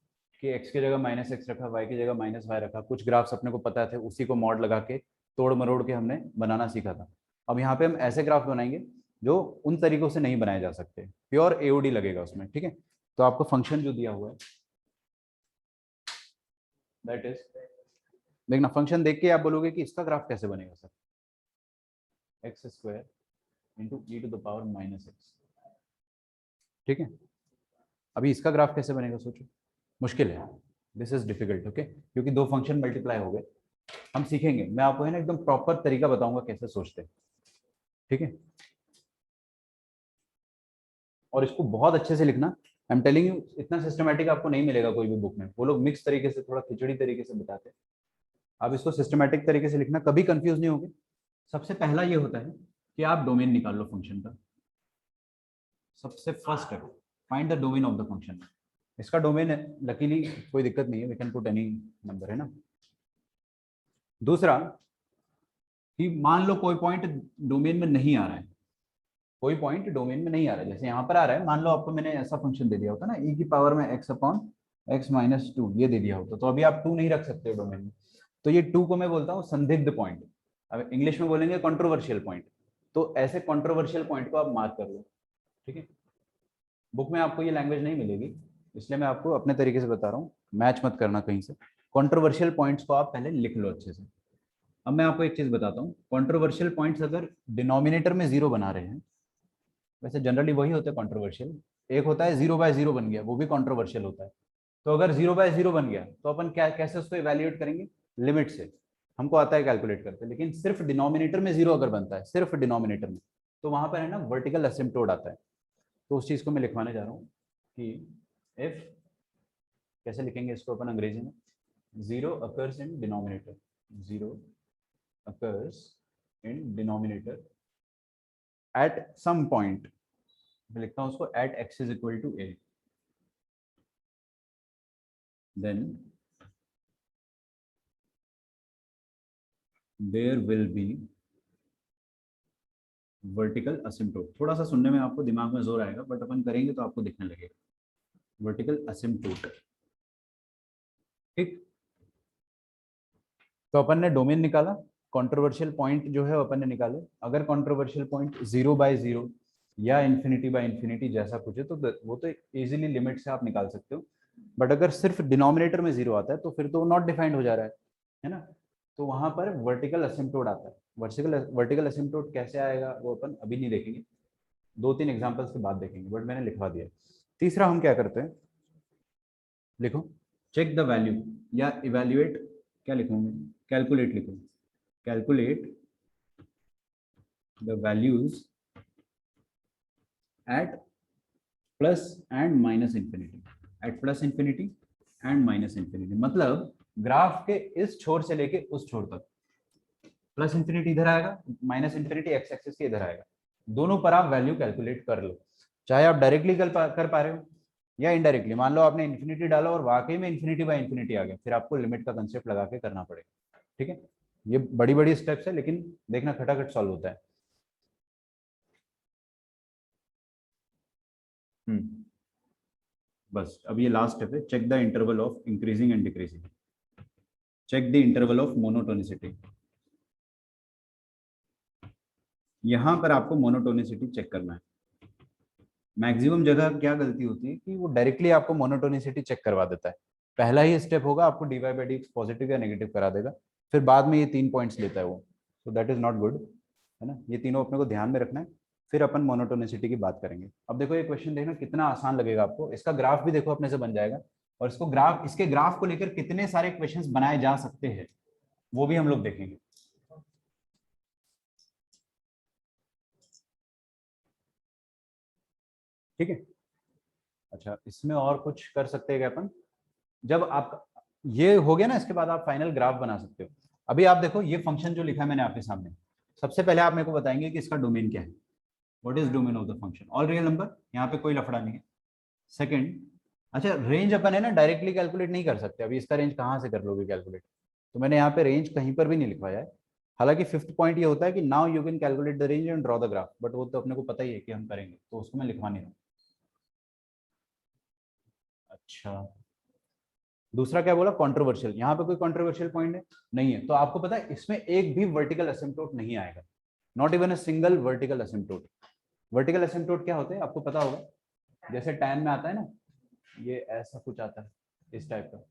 कि x की जगह -x रखा, y की जगह -y रखा, कुछ ग्राफ्स अपने को पता थे, उसी को मॉड लगा के तोड़ मरोड़ के हमने बनाना सीखा था। अब यहाँ पे हम ऐसे ग्राफ बनाएंगे जो उन तरीकों से नहीं बनाए जा सकते, प्योर एओडी लगेगा उसमें, ठीक है। तो आपको फंक्शन जो दिया हुआ है दैट इज, देखना फंक्शन देख के आप बोलोगे कि इसका ग्राफ कैसे बनेगा सर, x² इंटू e⁻⁻x, ठीक है। अभी इसका ग्राफ कैसे बनेगा सोचो, मुश्किल है, दिस इज डिफिकल्ट, ओके, क्योंकि दो फंक्शन मल्टीप्लाई हो गए। हम सीखेंगे, मैं आपको है ना एकदम प्रॉपर तरीका बताऊंगा कैसे सोचते हैं, ठीक है। और इसको बहुत अच्छे से लिखना, आई एम टेलिंग यू, इतना सिस्टमेटिक आपको नहीं मिलेगा कोई भी बुक में, वो लोग मिक्स तरीके से थोड़ा खिचड़ी तरीके से बताते हैं, आप इसको सिस्टमेटिक तरीके से लिखना, कभी कंफ्यूज नहीं होगे। सबसे पहला ये होता है कि आप डोमेन निकाल लो फंक्शन का, सबसे first step, find the domain of the function. इसका डोमेन है, लकीली कोई दिक्कत नहीं है, we can put any number, है ना। दूसरा कि मान लो कोई पॉइंट डोमेन में नहीं आ रहा है, कोई पॉइंट डोमेन में नहीं आ रहा है, जैसे यहाँ पर आ रहा है, मान लो आपको मैंने ऐसा फंक्शन दे दिया होता ना e⁻x/x-2 ये दे दिया होता, तो अभी आप 2 नहीं रख सकते हो डोमेन में, तो ये 2 को मैं बोलता हूँ संदिग्ध पॉइंट, अब इंग्लिश में बोलेंगे कंट्रोवर्शियल पॉइंट, तो ऐसे कंट्रोवर्शियल पॉइंट को आप मार्क कर लो, ठीक है। बुक में आपको ये लैंग्वेज नहीं मिलेगी, इसलिए मैं आपको अपने तरीके से बता रहा हूँ, मैच मत करना कहीं से, कंट्रोवर्शियल पॉइंट्स को आप पहले लिख लो अच्छे से। अब मैं आपको एक चीज बताता हूँ, कंट्रोवर्शियल पॉइंट्स अगर डिनोमिनेटर में 0 बना रहे हैं, वैसे जनरली वही होता है कंट्रोवर्शियल, एक होता है 0/0 बन गया, वो भी कंट्रोवर्शियल होता है, तो अगर 0/0 बन गया तो अपन क्या कैसे उसको इवेल्युएट करेंगे, लिमिट से, हमको आता है कैलकुलेट करते, लेकिन सिर्फ डिनोमिनेटर में 0 अगर बनता है, सिर्फ डिनोमिनेटर में, तो वहां पर है ना वर्टिकल असिम्प्टोट आता है, तो उस चीज को मैं लिखवाने जा रहा हूँ कि इफ, कैसे लिखेंगे इसको अपन अंग्रेजी में, 0 occurs in denominator, 0 occurs in denominator at some point, मैं लिखता हूँ उसको at x is equal to a, then there will be vertical asymptote. थोड़ा सा सुनने में आपको दिमाग में जोर आएगा, बट अपन करेंगे तो आपको दिखने लगेगा, वर्टिकल असिम्प्टोट, ठीक। तो अपन ने डोमेन निकाला, कंट्रोवर्शियल पॉइंट जो है अपन ने निकाले, अगर कंट्रोवर्शियल पॉइंट 0/0 या ∞/∞ जैसा कुछ है तो वो तो इजीली लिमिट से आप निकाल सकते हो, बट अगर सिर्फ डिनोमिनेटर में 0 आता है तो फिर तो नॉट डिफाइंड हो जा रहा है ना, तो वहां पर वर्टिकल असिम्प्टोट आता है। वर्टिकल असिम्प्टोट कैसे आएगा वो अपन अभी नहीं देखेंगे, 2-3 एग्जांपल्स के बाद देखेंगे, बट मैंने लिखवा दिया। तीसरा हम क्या करते हैं, लिखो चेक द वैल्यू या इवेल्युएट, क्या लिखूंगे, कैलकुलेट लिखो, calculate the values at plus and minus infinity, at plus infinity and minus infinity, मतलब ग्राफ के इस छोर से लेके उस छोर तक, प्लस इंफिनिटी इधर आएगा, माइनस इंफिनिटी एक्स एक्सिस के इधर आएगा, दोनों पर आप वैल्यू कैलकुलेट कर लो, चाहे आप डायरेक्टली कर पा रहे हो या इनडायरेक्टली। मान लो आपने इन्फिनिटी डाला और वाकई में इन्फिनिटी बाय इन्फिनिटी आ गया, फिर आपको लिमिट का कंसेप्ट लगा के करना पड़ेगा। ठीक है, ये बड़ी बड़ी स्टेप्स है, लेकिन देखना खटाखट सॉल्व होता है। बस अब ये लास्ट स्टेप है, check the interval of increasing and decreasing. Check the interval of monotonicity. यहां पर आपको मोनोटोनिसिटी चेक करना है। मैक्सिमम जगह क्या गलती होती है कि वो डायरेक्टली आपको मोनोटोनिसिटी चेक करवा देता है। पहला ही स्टेप होगा, आपको dy बाई डी पॉजिटिव या नेगेटिव करा देगा, फिर बाद में ये 3 पॉइंट्स लेता है वो। So that is not good, है ना। ये तीनों अपने को ध्यान में रखना है, फिर अपन मोनोटोनिसिटी की बात करेंगे। अब देखो ये क्वेश्चन देखना कितना आसान लगेगा आपको, इसका ग्राफ भी देखो अपने से बन जाएगा, और इसको ग्राफ, इसके ग्राफ को लेकर कितने सारे क्वेश्चंस बनाए जा सकते हैं वो भी हम लोग देखेंगे। ठीक है, अच्छा इसमें और कुछ कर सकते हैं क्या अपन। जब आप ये हो गया ना, इसके बाद आप फाइनल ग्राफ बना सकते हो। अभी आप देखो ये फंक्शन जो लिखा है मैंने आपके सामने, सबसे पहले आप मेरे को बताएंगे कि इसका डोमेन क्या है। What is domain of the function, all real number, यहाँ पे कोई लफड़ा नहीं है। सेकंड, अच्छा रेंज अपन है ना डायरेक्टली कैलकुलेट नहीं कर सकते, अभी इसका रेंज कहाँ से कर लोगे कैलकुलेट, तो मैंने यहाँ पे रेंज कहीं पर भी नहीं लिखवाया है। हालांकि फिफ्थ पॉइंट ये होता है कि now you can calculate the range and draw the graph, but वो तो अपने को पता ही है कि हम करेंगे, तो उसको मैं लिखवा नहीं रहा। अच्छा, दूसरा क्या बोला, कंट्रोवर्शियल। यहाँ पे कोई कंट्रोवर्शियल पॉइंट है नहीं है, तो आपको पता है इसमें एक भी वर्टिकल असिम्पटोट नहीं आएगा, not even a single vertical asymptote. वर्टिकल असिम्पटोट क्या होते हैं आपको पता होगा, जैसे टैन में आता है ना, ये ऐसा कुछ आता है इस टाइप का।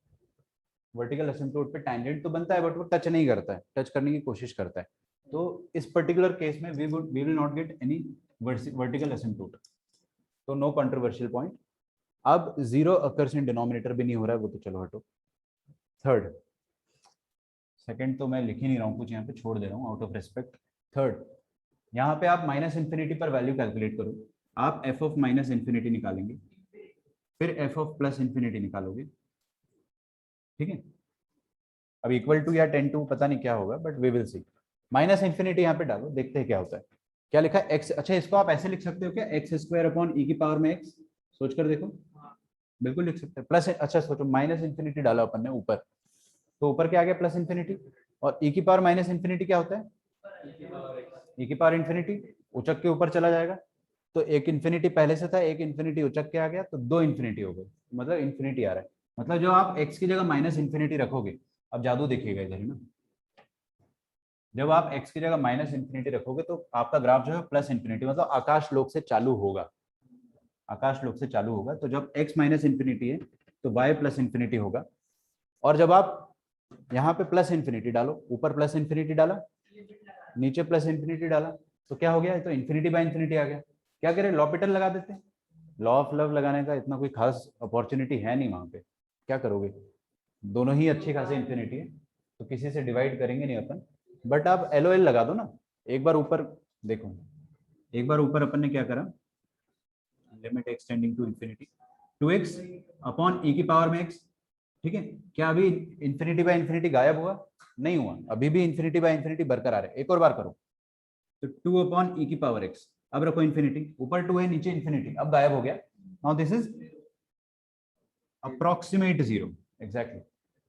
वर्टिकल असिम्पटोट पे टैंजेंट तो बनता है बट वो टच नहीं करता है, टच करने की कोशिश करता है। तो इस पर्टिकुलर केस में we will not get any vertical asymptote, तो नो कंट्रोवर्शियल पॉइंट। अब जीरो अकर्स इन डिनोमिनेटर भी नहीं हो रहा है, वो तो चलो हटो। थर्ड, सेकंड तो मैं लिख ही नहीं रहा हूँ कुछ, यहाँ पे छोड़ दे रहा हूँ आउट ऑफ रिस्पेक्ट। थर्ड, यहाँ पे आप माइनस इन्फिनिटी पर वैल्यू कैलकुलेट करो। आप एफ ऑफ माइनस इन्फिनिटी निकालेंगे, फिर एफ ऑफ प्लस इन्फिनिटी निकालोगे। ठीक है, अब इक्वल टू या 10 टू पता नहीं क्या होगा, but we will see. Minus infinity यहाँ पे डालो, देखते हैं क्या होता है। क्या लिखा है एक्स, अच्छा इसको आप ऐसे लिख सकते हो क्या, एक्स स्क्वायर अपॉन ई की पावर में एक्स, सोच कर देखो, बिल्कुल लिख सकते हैं। प्लस, अच्छा सोचो माइनस इन्फिनिटी डाला अपन ने ऊपर, तो ऊपर क्या आ गया प्लस इन्फिनिटी, और ई की पावर माइनस इन्फिनिटी क्या होता है, ई की पावर इन्फिनिटी, उचक के ऊपर चला जाएगा। तो एक इन्फिनिटी पहले से था, एक इन्फिनिटी उचक के आ गया, तो दो इन्फिनिटी हो गई, मतलब इन्फिनिटी आ रहा है। मतलब जो आप एक्स की जगह माइनस इन्फिनिटी रखोगे, अब जादू देखिएगा इधर ना, जब आप x की जगह माइनस इन्फिनिटी रखोगे तो आपका ग्राफ जो है प्लस इन्फिनिटी, मतलब आकाश लोक से चालू होगा। आकाश लोक से चालू होगा, तो जब x माइनस इन्फिनिटी है तो y प्लस इन्फिनिटी होगा। और जब आप यहाँ पे प्लस इन्फिनिटी डालो, ऊपर प्लस इन्फिनिटी डाला, नीचे प्लस इन्फिनिटी डाला, तो क्या हो गया, तो इन्फिनिटी बाय इन्फिनिटी आ गया। क्या करें, लॉपिटल लगा देते हैं। लॉ ऑफ लव लगाने का इतना कोई खास अपॉर्चुनिटी है नहीं वहां पे, क्या करोगे, दोनों ही अच्छी खासी इन्फिनिटी है, तो किसी से डिवाइड करेंगे नहीं अपन। बट आप LOL लगा दो ना, एक बार ऊपर देखो, एक बार ऊपर अपन ने क्या करा, limit extending to infinity 2x upon e की पावर में x। ठीक है, क्या अभी इंफिनिटी बाय इंफिनिटी गायब हुआ, नहीं हुआ, अभी भी इंफिनिटी बाय इंफिनिटी बरकरार है। एक और बार करो, तो 2 अपॉन ई की पावर x, अब रखो इंफिनिटी, ऊपर 2 है नीचे इंफिनिटी, अब गायब हो गया। Now this is approximate zero, exactly.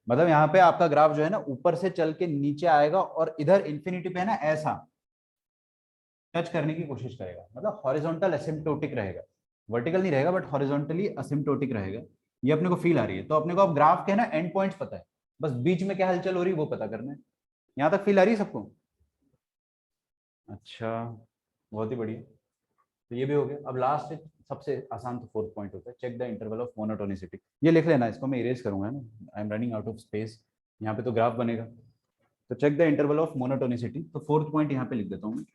मतलब यहाँ पे आपका ग्राफ जो है ना ऊपर से चल के नीचे आएगा, और इधर इंफिनिटी पे है ना ऐसा टच करने की कोशिश करेगा, मतलब हॉरिजॉन्टल एसिम्प्टोटिक रहेगा, वर्टिकल नहीं रहेगा बट हॉरिजॉन्टली एसिम्प्टोटिक रहेगा। ये अपने को फील आ रही है, तो अपने को अब ग्राफ के है ना एंड पॉइंट्स पता है, बस बीच में क्या हलचल हो रही है वो पता करना है। यहाँ तक फील आ रही है सबको, अच्छा बहुत ही बढ़िया। तो ये भी हो गया। अब लास्ट सबसे आसान तो फोर्थ पॉइंट होता है, check the interval of monotonicity. ये लिख लेना, इसको मैं इरेज करूंगा ना, I am running out of space, यहाँ पे तो ग्राफ बनेगा। तो check the interval of monotonicity, तो फोर्थ पॉइंट यहाँ पे लिख देता हूँ।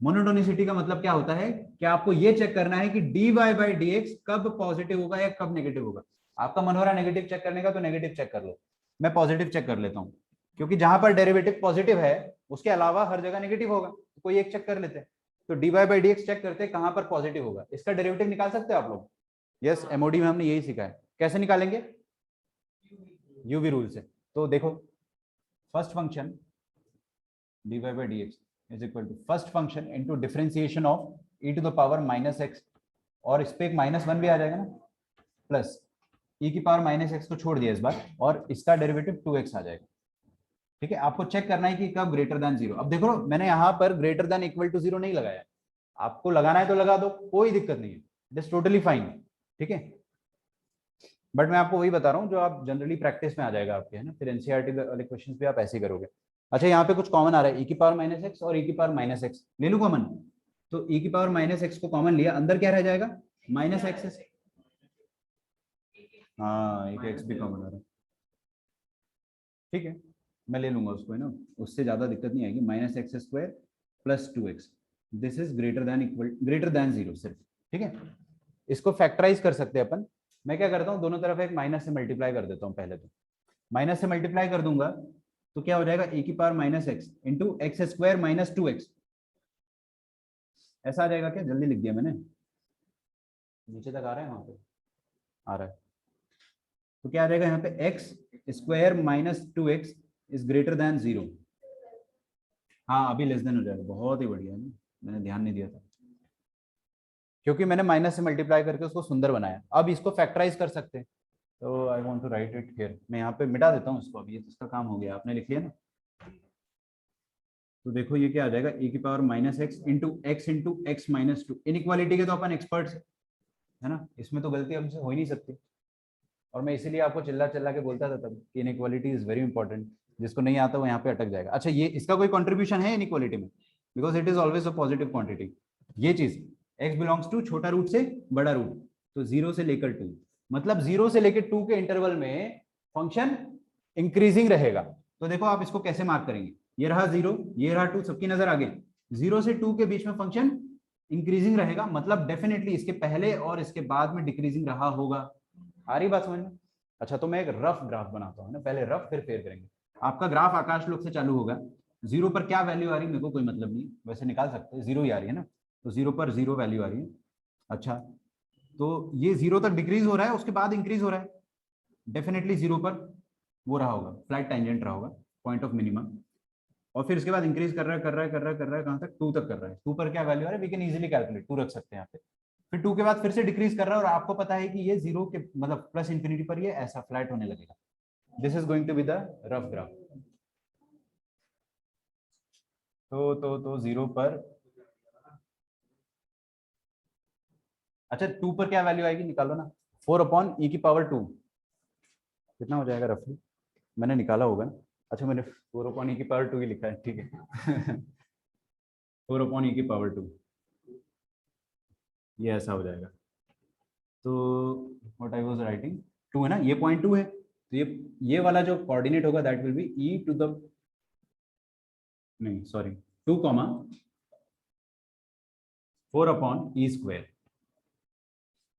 मोनोटोनिसिटी का मतलब क्या होता है कि आपको ये चेक करना है कि dy बाई dx कब पॉजिटिव होगा या कब नेगेटिव होगा। आपका मन हो रहा है नेगेटिव चेक करने का, तो नेगेटिव चेक कर लो, मैं पॉजिटिव चेक कर लेता हूं, क्योंकि जहां पर डेरिवेटिव पॉजिटिव है उसके अलावा हर जगह नेगेटिव होगा, तो कोई एक चेक कर लेते हैं। तो dy बाई dx चेक करते हैं कहां पर पॉजिटिव होगा, इसका डेरिवेटिव निकाल सकते हो आप लोग। यस, MOD में हमने यही सीखा है, कैसे निकालेंगे, यूवी रूल से। तो देखो first function dy by dx is equal to first function into differentiation of e to the power minus X, और इस पे एक -1 भी आ जाएगा ना, प्लस e की पावर माइनस एक्स को छोड़ दिया इस बार, और इसका डेरिवेटिव 2x आ जाएगा। ठीक है, आपको चेक करना है कि कब ग्रेटर देन 0। अब देखो मैंने यहाँ पर ग्रेटर देन इक्वल टू 0 नहीं लगाया, आपको लगाना है तो लगा दो, कोई दिक्कत नहीं है, इट इज टोटली फाइन। ठीक है, बट मैं आपको वही बता रहा हूँ जो आप जनरली प्रैक्टिस में आ जाएगा आपके, है ना, फिर एनसीईआरटी वाले क्वेश्चंस भी आप ऐसे ही करोगे। अच्छा, यहाँ पे कुछ कॉमन आ रहा है, e की पावर माइनस एक्स और e की पावर माइनस एक्स ले लूँ कॉमन, तो e की पावर माइनस एक्स को कॉमन लिया, अंदर क्या रह जाएगा माइनस एक्स। हाँ, एक एक्स भी कॉमन आ रहा है, ठीक है, मैं ले लूंगा उसको, है ना, उससे ज्यादा दिक्कत नहीं आएगी। Minus x square plus 2x, this is greater than equal greater than 0 सिर्फ। ठीक है, इसको फैक्टराइज कर सकते हैं अपन। मैं क्या करता हूँ, दोनों तरफ एक माइनस से मल्टीप्लाई कर देता हूँ। पहले तो माइनस से मल्टीप्लाई कर दूंगा तो क्या हो जाएगा, e की power minus x into x square minus 2x, ऐसा आ जाएगा। क्या जल्दी लिख दिया मैंने, नीचे तक आ रहा है, वहां पे आ रहा है, तो क्या आ जाएगा यहाँ पे x square minus 2x is greater than 0। हाँ, अभी लेस देन हो जाएगा, बहुत ही बढ़िया है, मैंने ध्यान नहीं दिया था क्योंकि मैंने माइनस से मल्टीप्लाई करके उसको सुंदर बनाया। अब इसको फैक्टराइज कर सकते हैं, तो I want to write it here, मैं यहाँ पे मिटा देता हूँ इसको, अब ये तो इसका काम हो गया, आपने लिख लिया ना। तो देखो ये क्या आ जाएगा, e की power minus x into x minus 2। Inequality के तो अपन एक्सपर्ट्स है ना, इसमें तो गलती हमसे हो ही नहीं सकती, और मैं इसीलिए आपको चिल्ला चिल्ला के बोलता था तब कि इनइक्वालिटी इज वेरी इंपॉर्टेंट, जिसको नहीं आता वो यहाँ पे अटक जाएगा। अच्छा, ये इसका कोई कंट्रीब्यूशन है इनइक्वालिटी में, because it is always a positive quantity. ये चीज x बिलोंग्स टू छोटा रूट से बड़ा रूट, तो 0 से लेकर 2, मतलब 0 से लेकर 2 के इंटरवल में फंक्शन इंक्रीजिंग रहेगा। तो देखो आप इसको कैसे मार्क करेंगे, ये रहा 0, ये रहा 2, सबकी नजर आगे, 0 से 2 के बीच में फंक्शन इंक्रीजिंग रहेगा, मतलब डेफिनेटली इसके पहले और इसके बाद में डिक्रीजिंग रहा होगा। आ रही बात समझ में? अच्छा, तो मैं एक रफ ग्राफ बनाता हूँ ना, पहले रफ फिर फेयर करेंगे। आपका ग्राफ आकाश लोक से चालू होगा, 0 पर क्या वैल्यू आ रही है मेरे को कोई मतलब नहीं, वैसे निकाल सकते हैं, 0 ही आ रही है ना, तो 0 पर 0 वैल्यू आ रही है। अच्छा, तो ये 0 तक डिक्रीज हो रहा है, उसके बाद इंक्रीज हो रहा है, डेफिनेटली 0 पर वो रहा होगा, फ्लैट टेंजेंट रहा होगा, पॉइंट ऑफ मिनिमम, और फिर उसके बाद इंक्रीज कर रहा है कर रहा है कर रहा है कर रहा है, कहां तक, 2 तक कर रहा है। 2 पर क्या वैल्यू आ रहा है, वी कैन इजीली कैलकुलेट, 2 रख सकते हैं यहाँ पे। फिर 2 के बाद फिर से डिक्रीज कर रहा है, और आपको पता है कि ये 0 के मतलब प्लस इंफिनिटी पर ये ऐसा फ्लैट होने लगेगा। This is going to be the rough graph. तो 0 पर, अच्छा 2 पर क्या वैल्यू आएगी निकालो ना, 4/e की पावर 2 कितना हो जाएगा रफली, मैंने निकाला होगा ना। अच्छा, मैंने 4/e की पावर 2 ही लिखा है, ठीक है। 4/e की पावर 2, ये ऐसा हो जाएगा। तो व्हाट आई वाज राइटिंग, 2 है ना, ये पॉइंट 2 है, तो ये वाला जो कोऑर्डिनेट होगा that will be e to the, नहीं सॉरी, 2, 4/e स्क्वायर,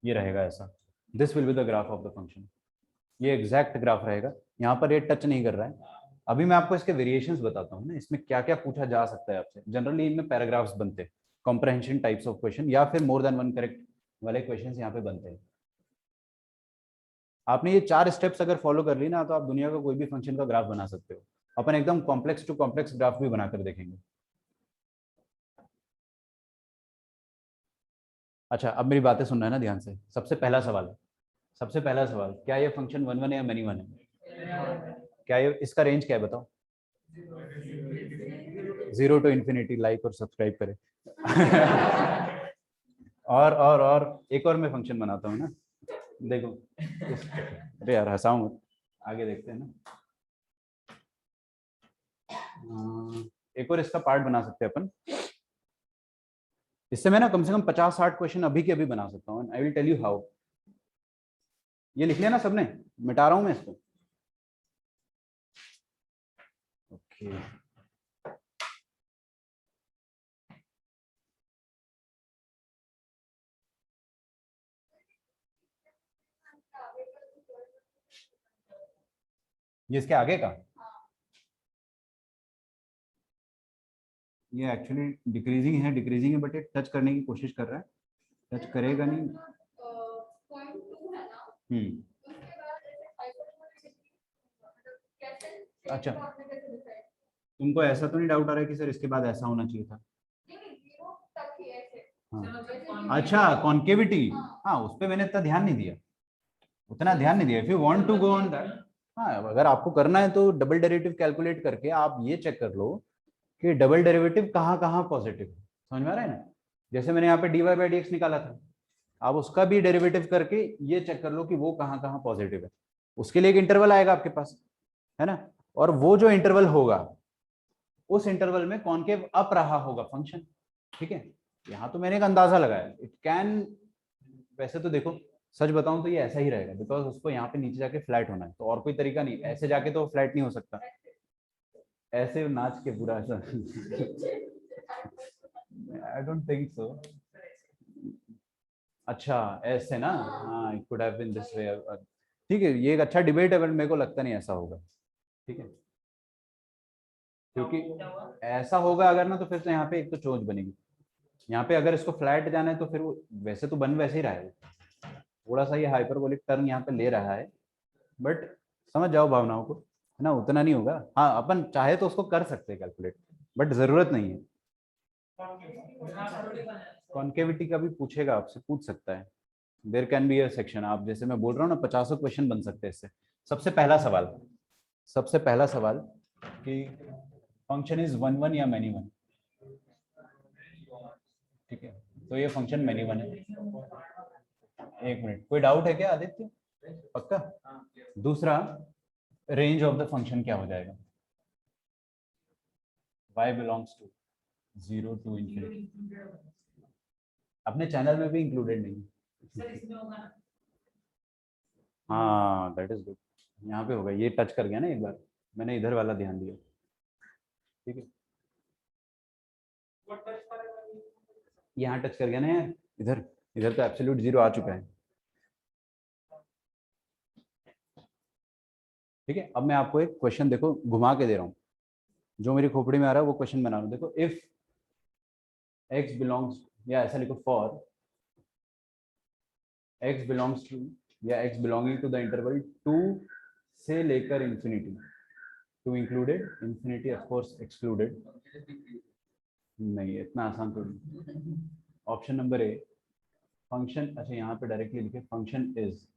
ये रहेगा ऐसा। This will be the graph of the function, ये एग्जैक्ट ग्राफ रहेगा। यहाँ पर ये टच नहीं कर रहा है। अभी मैं आपको इसके वेरिएशंस बताता हूँ ना, इसमें क्या क्या पूछा जा सकता है आपसे। जनरली इनमें पैराग्राफ्स बनते हैं, कॉम्प्रहेंशन टाइप्स ऑफ क्वेश्चन, या फिर मोर देन वन करेक्ट वाले क्वेश्चन यहाँ पे बनते हैं। आपने ये 4 स्टेप्स अगर फॉलो कर ली ना, तो आप दुनिया का कोई भी फंक्शन का ग्राफ बना सकते हो। अपन एकदम कॉम्प्लेक्स टू कॉम्प्लेक्स ग्राफ भी बनाकर देखेंगे। अच्छा, अब मेरी बातें सुनना है ना ध्यान से। सबसे पहला सवाल, क्या ये फंक्शन 1 1 है या मेनी 1 है? क्या ये, इसका रेंज क्या है बताओ? 0 टू इन्फिनिटी। लाइक और सब्सक्राइब करें। और एक और मैं फंक्शन बनाता हूँ ना, देखो अरे यार हंसाऊं मत, आगे देखते हैं ना। एक और इसका पार्ट बना सकते हैं अपन, इससे मैं ना कम से कम 50-60 क्वेश्चन अभी के अभी बना सकता हूँ। I will tell you how. ये लिख लिया ना सबने, मिटा रहा हूं मैं इसको, ओके। ये इसके आगे का, ये एक्चुअली डिक्रीजिंग है, बट ये टच करने की कोशिश कर रहा है, टच करेगा नहीं। अच्छा, तुमको ऐसा तो नहीं डाउट आ रहा है कि सर इसके बाद ऐसा होना चाहिए था? हाँ, अच्छा कॉन्केविटी, हाँ उस पर मैंने इतना ध्यान नहीं दिया। उतना ध्यान नहीं दिया। If you want to go on that, हाँ अगर आपको करना है तो डबल डेरिवेटिव कैलकुलेट करके आप ये चेक कर लो कि डबल डेरिवेटिव कहाँ कहाँ पॉजिटिव है। समझ में आ रहा है ना? जैसे मैंने यहाँ पे dy/dx निकाला था, आप उसका भी डेरिवेटिव करके ये चेक कर लो कि वो कहाँ कहाँ पॉजिटिव है। उसके लिए एक इंटरवल आएगा आपके पास, है ना? और वो जो इंटरवल होगा उस इंटरवल में कॉनकेव अप रहा होगा फंक्शन। ठीक है, यहाँ तो मैंने एक अंदाजा लगाया। इट कैन, वैसे तो देखो सच बताऊं तो ये ऐसा ही रहेगा, बिकॉज उसको यहाँ पे नीचे जाके फ्लैट होना है, तो और कोई तरीका नहीं, ऐसे जाके तो फ्लैट नहीं हो सकता, ऐसे नाच के पूरा ऐसा। I don't think so. अच्छा ऐसे ना, हाँ it could have been this way. ठीक है, ये एक अच्छा डिबेट है, बट मेरे को लगता नहीं ऐसा होगा। ठीक है, क्योंकि ऐसा होगा अगर ना, तो फिर तो यहाँ पे एक तो चोंच बनेगी। यहाँ पे अगर इसको फ्लैट जाना है तो फिर वो वैसे तो बन वैसे ही रहा है, थोड़ा सा ये हाइपरबोलिक टर्न यहाँ पे ले रहा है, बट समझ जाओ भावनाओं को, है ना? उतना नहीं होगा। हाँ अपन चाहे तो उसको कर सकते हैं कैलकुलेट, बट जरूरत नहीं है। कॉन्केविटी का भी पूछेगा आपसे, पूछ सकता है। There can be a section, आप जैसे मैं बोल रहा हूँ ना 50 क्वेश्चन बन सकते हैं इससे। सबसे पहला सवाल, सबसे पहला सवाल कि फंक्शन इज वन वन या मैनी वन। ठीक है, तो ये फंक्शन मैनी वन है। एक मिनट, कोई डाउट है क्या आदित्य? पक्का? दूसरा, रेंज ऑफ द फंक्शन क्या हो जाएगा? y belongs to 0 to infinity। अपने चैनल में भी इंक्लूडेड नहीं। हाँ दैट इज गुड, यहाँ पे होगा, ये टच कर गया ना एक बार, मैंने इधर वाला ध्यान दिया। ठीक है, यहाँ टच कर गया ना यार, इधर, इधर तो एब्सोल्यूट जीरो आ चुका है। ठीक है, अब मैं आपको एक क्वेश्चन देखो घुमा के दे रहा हूँ, जो मेरी खोपड़ी में आ रहा है वो क्वेश्चन बना रहा हूँ। देखो, इफ x बिलोंग्स, या ऐसा लिखो फॉर x बिलोंग्स टू, या x belonging to the interval 2 से लेकर infinity, two included, infinity of course excluded. नहीं, इतना आसान तो नहीं। ऑप्शन नंबर ए, फंक्शन, अच्छा यहाँ पे डायरेक्टली लिखे function is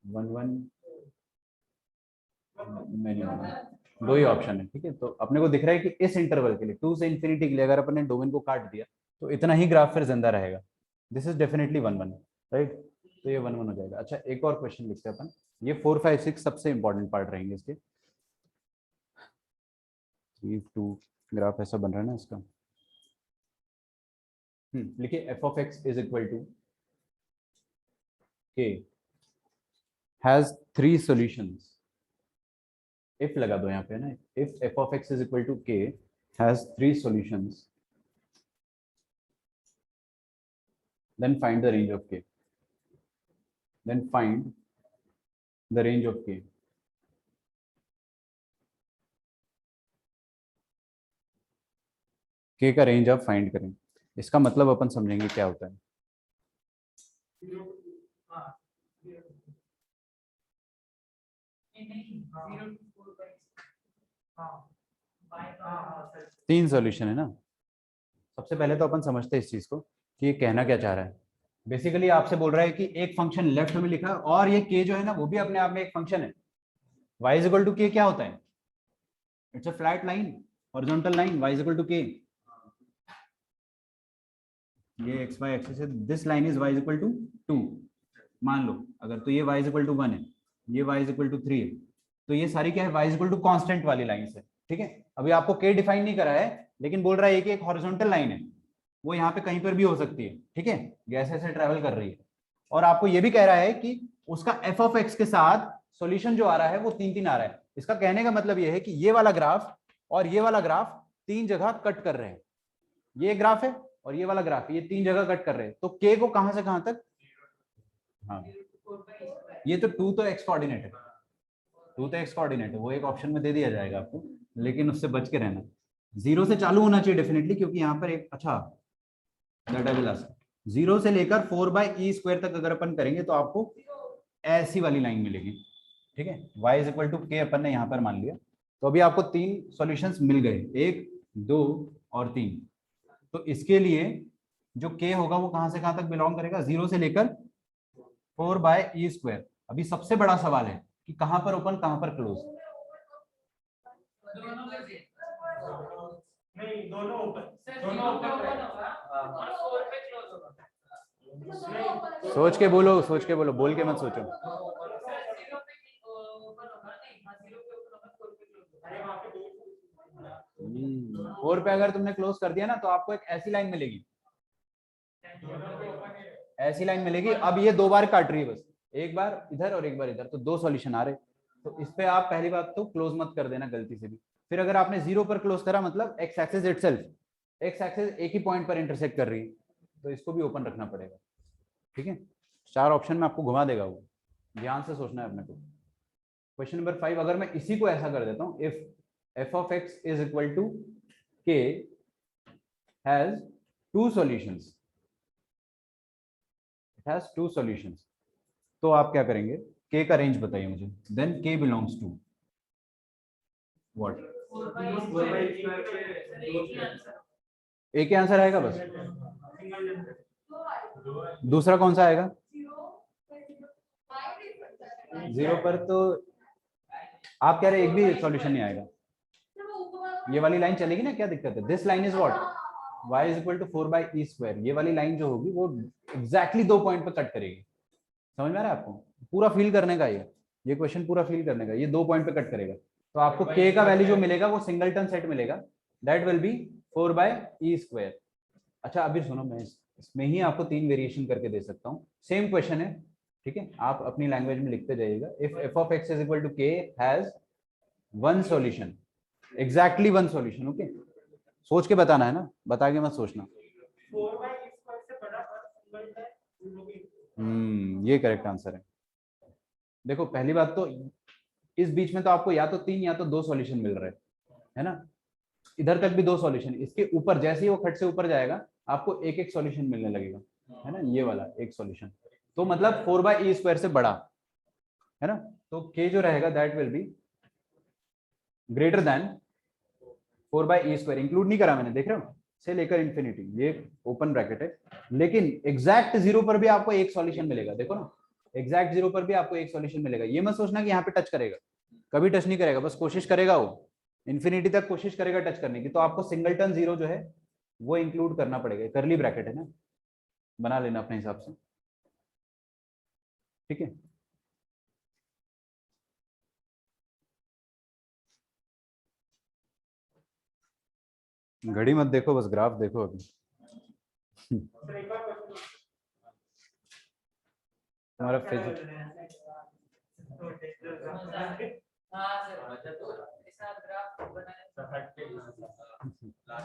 one one many one, दो ही ऑप्शन है। ठीक है, तो अपने को दिख रहा है कि इस इंटरवल के लिए 2 से इंफिनिटी के लिए अगर अपन ने डोमेन को काट दिया तो इतना ही ग्राफ फिर जिंदा रहेगा। This is definitely one one, right? तो ये वन वन हो जाएगा। अच्छा एक और क्वेश्चन लिखते हैं अपन, ये 4 5 6 सबसे इंपॉर्टेंट पार्ट रहेंगे इसके। 3 2 ग्राफ ऐसा बन रहा है ना इसका। लिखिए f of x is equal to k has 3 solutions. If लगा दो यहाँ पे ना, if f of x is equal to k has 3 solutions, then find the range of k, then find the range of k। k का रेंज आप फाइंड करें, इसका मतलब अपन समझेंगे क्या होता है। तीन सॉल्यूशन है ना। सबसे पहले तो अपन समझते हैं इस चीज को कि ये कहना क्या चाह रहा है। बेसिकली आपसे बोल रहा है कि एक फंक्शन लेफ्ट में लिखा और ये k जो है ना वो भी अपने आप में एक फंक्शन है। y is equal to k क्या होता है? It's a flat line, horizontal line, y is equal to k। ये x y एक्सिस है, this line is y is equal to 2 मान लो अगर, तो ये y इज इक्वल टू 1 है, ये y इज इक्वल टू 3 है, तो ये सारी क्या है? y is equal to constant वाली लाइन है। ठीक है, अभी आपको k डिफाइन नहीं करा है, लेकिन बोल रहा है कि एक हॉरिजॉन्टल लाइन है, वो यहाँ पे कहीं पर भी हो सकती है। ठीक है, गैस ऐसे ट्रेवल कर रही है, और आपको ये भी कह रहा है कि उसका f ऑफ x के साथ सॉल्यूशन जो आ रहा है वो 3 3 आ रहा है। इसका कहने का मतलब ये है कि ये वाला ग्राफ और ये वाला ग्राफ 3 जगह कट कर रहे हैं। ये ग्राफ है और ये वाला ग्राफ, ये 3 जगह कट कर रहे हैं, तो k को कहां से कहां तक? हाँ, ये तो 2 तो एक्स कोऑर्डिनेट है, 2 तो एक्स कोऑर्डिनेट है, वो एक ऑप्शन में दे दिया जाएगा आपको, लेकिन उससे बच के रहना। 0 से चालू होना चाहिए डेफिनेटली, क्योंकि यहाँ पर एक, अच्छा दैट आई विल आस्क, 0 से लेकर 4/e² तक अगर अपन करेंगे तो आपको ऐसी वाली लाइन मिलेगी। ठीक है, y इज इक्वल टू के अपन ने यहाँ पर मान लिया, तो अभी आपको 3 सॉल्यूशंस मिल गए, 1 2 और 3। तो इसके लिए जो k होगा वो कहां से कहां तक बिलोंग करेगा, 0 से लेकर 4/e²। अभी सबसे बड़ा सवाल है कि कहां पर ओपन कहां पर क्लोज। नहीं, दोनों ओपन, दोनों ओपन होगा और 4 पे क्लोज होगा। सोच के बोलो, सोच के बोलो, बोल के मत सोचो। फोर पे अगर तुमने क्लोज कर दिया ना तो आपको एक ऐसी लाइन मिलेगी, ऐसी लाइन मिलेगी। अब ये 2 बार काट रही है बस, एक बार इधर और एक बार इधर, तो 2 सॉल्यूशन आ रहे। तो इस पे आप पहली बात तो क्लोज मत कर देना गलती से भी। फिर अगर आपने 0 पर क्लोज करा मतलब x axis itself, x axis एक ही पॉइंट पर इंटरसेक्ट कर रही है, तो इसको भी ओपन रखना पड़ेगा। ठीक है, 4 ऑप्शन में आपको घुमा देगा वो, ध्यान से सोचना है अपने को। क्वेश्चन नंबर 5, अगर मैं इसी को ऐसा कर देता हूं, if f of x is equal to k has 2 solutions, it has 2 solutions, तो आप क्या करेंगे, k का रेंज बताइए मुझे, then k belongs to what? एक ही आंसर आएगा बस, दूसरा कौन सा आएगा? 0 पर तो आप कह रहे एक भी सॉल्यूशन नहीं आएगा। ये वाली लाइन चलेगी ना, क्या दिक्कत है? This line is what, y is equal to 4/e²। ये वाली लाइन जो होगी वो एग्जैक्टली 2 पॉइंट पे कट करेगी। समझ में आ रहा है आपको? पूरा फील करने का ये क्वेश्चन पूरा फील करने का, ये 2 पॉइंट पे कट करेगा। तो आपको k का वैल्यू जो मिलेगा वो सिंगलटन सेट मिलेगा, दैट विल बी 4/e²। अच्छा अभी सुनो, मैं इसमें ही आपको 3 वेरिएशन करके दे सकता हूँ, सेम क्वेश्चन है, ठीक है, आप अपनी लैंग्वेज में लिखते जाइएगा। If f of x is equal to k has 1 solution, exactly 1 solution, okay. सोच के बताना है ना, बता के मत सोचना। 4/e² से बड़ा और सिंगल ये करेक्ट आंसर है। देखो पहली बात तो इस बीच में तो आपको या तो 3 या तो 2 सॉल्यूशन मिल रहे है ना, इधर तक भी 2 सॉल्यूशन, इसके ऊपर जैसे ही वो खट से ऊपर जाएगा आपको एक एक सॉल्यूशन मिलने लगेगा, है ना, ये वाला एक सॉल्यूशन, तो मतलब 4/e² से बड़ा है ना। तो k जो रहेगा that will be greater than 4/e²। Include नहीं करा मैंने, देख रहे हो, से लेकर इंफिनिटी, ये ओपन ब्रैकेट है, लेकिन एग्जैक्ट 0 पर भी आपको एक सॉल्यूशन मिलेगा। देखो ना, एग्जैक्ट 0 पर भी आपको एक सॉल्यूशन मिलेगा। ये मत सोचना कि यहाँ पे टच करेगा, कभी टच नहीं करेगा, बस कोशिश करेगा वो, इंफिनिटी तक कोशिश करेगा टच करने की। तो आपको सिंगलटन 0 जो है वो इंक्लूड करना पड़ेगा, करली ब्रैकेट है ना, बना लेना अपने हिसाब से, ठीक है। घड़ी मत देखो, बस ग्राफ देखो अभी। तुम्हारा फिजिक्स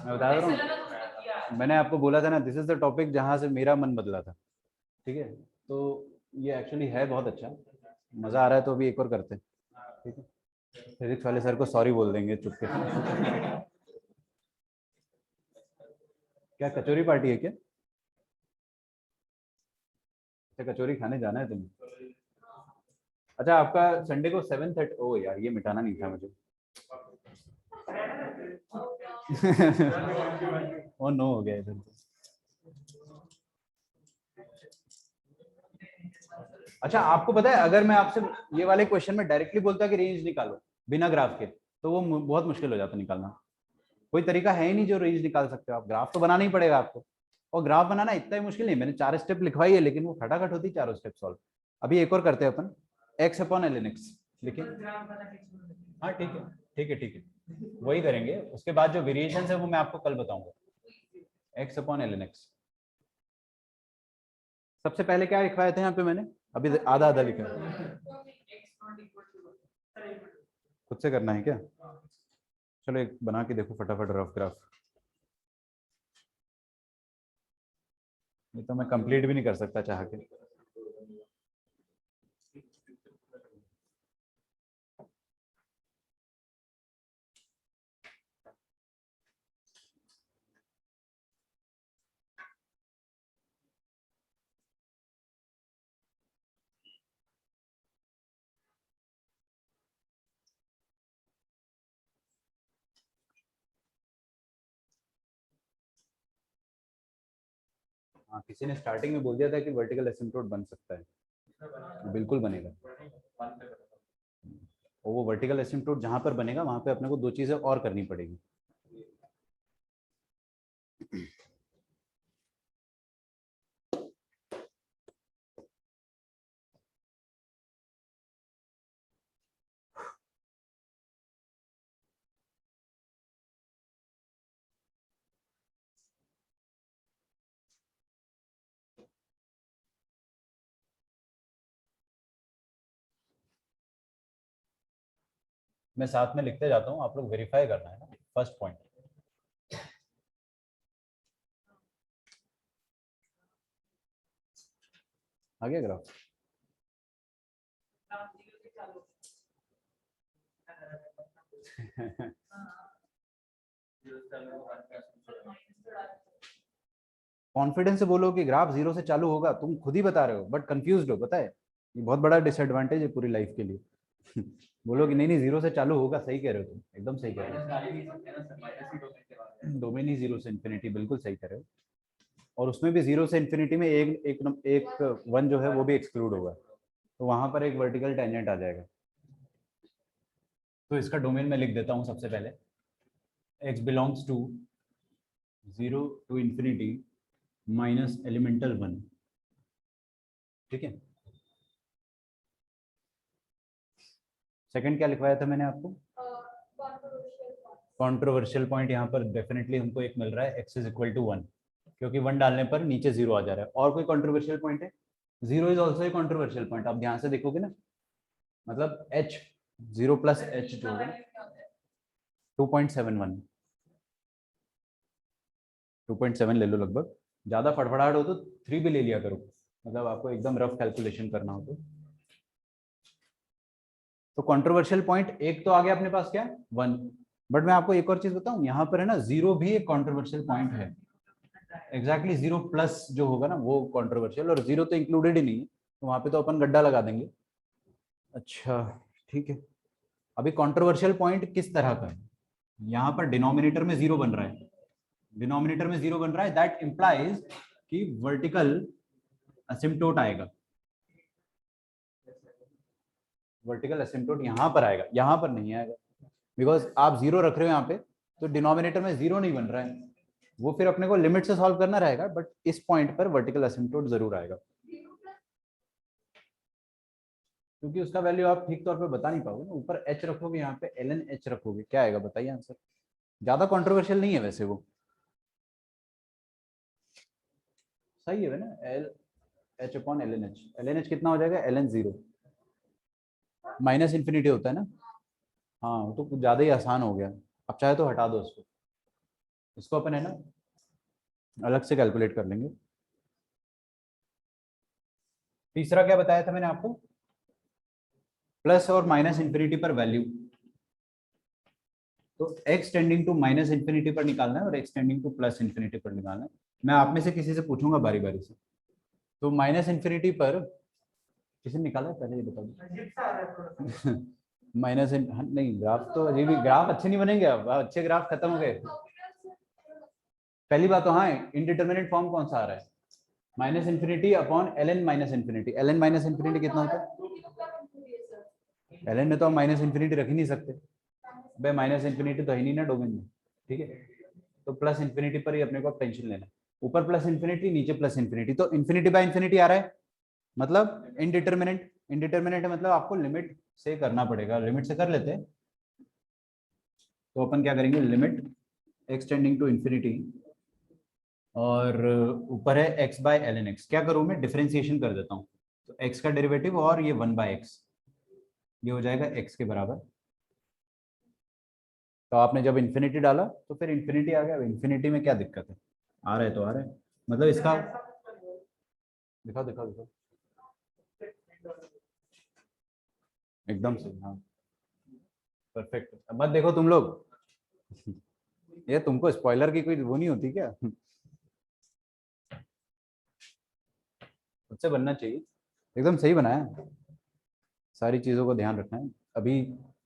मैं बता रहा हूँ, मैंने आपको बोला था ना, दिस इज द टॉपिक जहां से मेरा मन बदला था, ठीक है। तो ये एक्चुअली है बहुत अच्छा, मजा आ रहा है, तो अभी एक और करते हैं, ठीक है। फिजिक्स वाले सर को सॉरी बोल देंगे चुपके से। क्या कचौरी पार्टी है क्या? अच्छा कचौरी खाने जाना है तुम्हें? अच्छा आपका संडे को 7:30, ओ यार ये मिटाना नहीं था मुझे। ओ नो हो गया इधर। अच्छा आपको पता है, अगर मैं आपसे ये वाले क्वेश्चन में डायरेक्टली बोलता कि रेंज निकालो बिना ग्राफ के, तो वो बहुत मुश्किल हो जाता निकालना। कोई तरीका है ही नहीं जो रेंज निकाल सकते हो आप, ग्राफ तो बनाना ही पड़ेगा आपको। और ग्राफ बनाना इतना ही मुश्किल नहीं, मैंने 4 स्टेप लिखवाई है, लेकिन वो खटाखट होती 4 स्टेप सॉल्व। अभी एक और करते हैं अपन, x/ln x लिखिए। हाँ ठीक है, ठीक है, ठीक है, वही करेंगे। उसके बाद जो वेरिएशन है वो मैं आपको कल बताऊंगा। x/ln x, सबसे पहले क्या लिखवाए थे यहाँ पे मैंने, अभी आधा आधा लिखा है। खुद से करना है क्या? चलो एक बना के देखो फटाफट रफ ग्राफ, ये तो मैं कंप्लीट भी नहीं कर सकता चाह के। हाँ, किसी ने स्टार्टिंग में बोल दिया था कि वर्टिकल एसिम्प्टोट बन सकता है, बिल्कुल बनेगा। और वो वर्टिकल एसिम्प्टोट जहां पर बनेगा वहां पे अपने को दो चीजें और करनी पड़ेगी। मैं साथ में लिखते जाता हूँ, आप लोग वेरीफाई करना है ना। फर्स्ट पॉइंट, आ गया ग्राफ? कॉन्फिडेंस से बोलो कि ग्राफ जीरो से चालू होगा, तुम खुद ही बता रहे हो बट कंफ्यूज्ड हो, पता है ये बहुत बड़ा डिसएडवांटेज है पूरी लाइफ के लिए। बोलो कि नहीं नहीं जीरो से चालू होगा, सही कह रहे हो तुम, एकदम सही कह रहे हो। डोमेन ही जीरो से इन्फिनिटी, बिल्कुल सही कह रहे हो। और उसमें भी जीरो से इन्फिनिटी में एक वन जो है वो भी एक्सक्लूड होगा, तो वहां पर एक वर्टिकल टेंजेंट आ जाएगा। तो इसका डोमेन मैं लिख देता हूँ सबसे पहले, x belongs to 0 to infinity minus elemental 1, ठीक है। सेकंड क्या लिखवाया था मैंने आपको? कंट्रोवर्शियल पॉइंट यहाँ पर डेफिनेटली हमको एक मिल रहा है, x इज इक्वल टू 1, क्योंकि 1 डालने पर नीचे 0 आ जा रहा है। और कोई कंट्रोवर्शियल पॉइंट है? 0 is also a controversial point, आप ध्यान से देखोगे ना, मतलब h 0 प्लस h जो होगा 2.71, 2.7 ले लो लगभग, ज्यादा फड़फड़ाहट हो तो 3 भी ले लिया करो, मतलब आपको एकदम रफ कैलकुलेशन करना हो तो कंट्रोवर्शियल पॉइंट एक तो आ गया अपने पास, क्या? 1। बट मैं आपको एक और चीज बताऊं, यहाँ पर है ना, 0 भी एक कंट्रोवर्शियल पॉइंट है। एग्जैक्टली 0 प्लस जो होगा ना वो कंट्रोवर्शियल, और 0 तो इंक्लूडेड ही नहीं है, तो वहां पे तो अपन गड्ढा लगा देंगे। अच्छा ठीक है, अभी कंट्रोवर्शियल पॉइंट किस तरह का है? यहाँ पर डिनोमिनेटर में 0 बन रहा है, डिनोमिनेटर में 0 बन रहा है, दैट इंप्लाइज कि वर्टिकल असिम्प्टोट आएगा, वर्टिकल असिम्प्टोट यहाँ पर आएगा, यहाँ पर नहीं आएगा, बिकॉज आप 0 रख रहे हो यहाँ पे, तो डिनोमिनेटर में 0 नहीं बन रहा है, वो फिर अपने को लिमिट से सॉल्व करना रहेगा, बट इस पॉइंट पर वर्टिकल असिम्प्टोट जरूर आएगा, क्योंकि उसका वैल्यू आप ठीक तौर पे बता नहीं पाओगे। ऊपर h रखोगे, यहाँ पे ln h रखोगे, क्या आएगा बताइए आंसर? ज्यादा कंट्रोवर्शियल नहीं है वैसे वो, सही है ना, L H upon L N H कितना हो जाएगा? ln 0 माइनस इन्फिनिटी होता है ना, हाँ तो कुछ ज्यादा ही आसान हो गया। अब चाहे तो हटा दो उसको, इसको अपन है ना अलग से कैलकुलेट कर लेंगे। तीसरा क्या बताया था मैंने आपको? प्लस और माइनस इन्फिनिटी पर वैल्यू, तो x tending to minus infinity पर निकालना है और x tending to plus infinity पर निकालना है। मैं आप में से किसी से पूछूंगा बारी बारी से, तो माइनस इन्फिनिटी पर किसी ने निकाला है पहले, ये बता दो। माइनस नहीं, ग्राफ तो अजीब ही, ग्राफ अच्छे नहीं बनेंगे, अब अच्छे ग्राफ खत्म हो गए। पहली बात तो हाँ, इनडिटर्मिनेट फॉर्म कौन सा आ रहा है? Minus infinity upon ln minus infinity, ln minus infinity कितना होता है? ln में तो हम माइनस इन्फिनिटी रख ही नहीं सकते भाई, माइनस इन्फिनिटी तो है नहीं ना डोमेन में, ठीक है। तो प्लस इन्फिनिटी पर ही अपने को टेंशन लेना, ऊपर प्लस इन्फिनिटी नीचे प्लस इन्फिनिटी, तो इन्फिनिटी बाय इन्फिनिटी आ रहा है, मतलब इनडिटर्मिनेट, इनडिटर्मिनेट है मतलब आपको लिमिट से करना पड़ेगा, लिमिट से कर लेते हैं। तो अपन क्या करेंगे, limit x tending to infinity, और ऊपर है x बाय ln x, क्या करूं मैं, डिफरेंशिएशन कर देता हूँ, तो x का डेरिवेटिव और ये 1 बाय x, ये हो जाएगा x के बराबर। तो आपने जब इन्फिनिटी डाला तो फिर इन्फिनिटी आ गया, इन्फिनिटी में क्या दिक्कत है, आ रहा है तो आ रहा है, मतलब इसका दिखाओ दिखाओ दिखाओ, एकदम सही, हाँ परफेक्ट। अब मत देखो तुम लोग, ये तुमको स्पॉइलर की कोई वो नहीं होती क्या? उससे बनना चाहिए, एकदम सही बनाया, सारी चीजों को ध्यान रखना है अभी।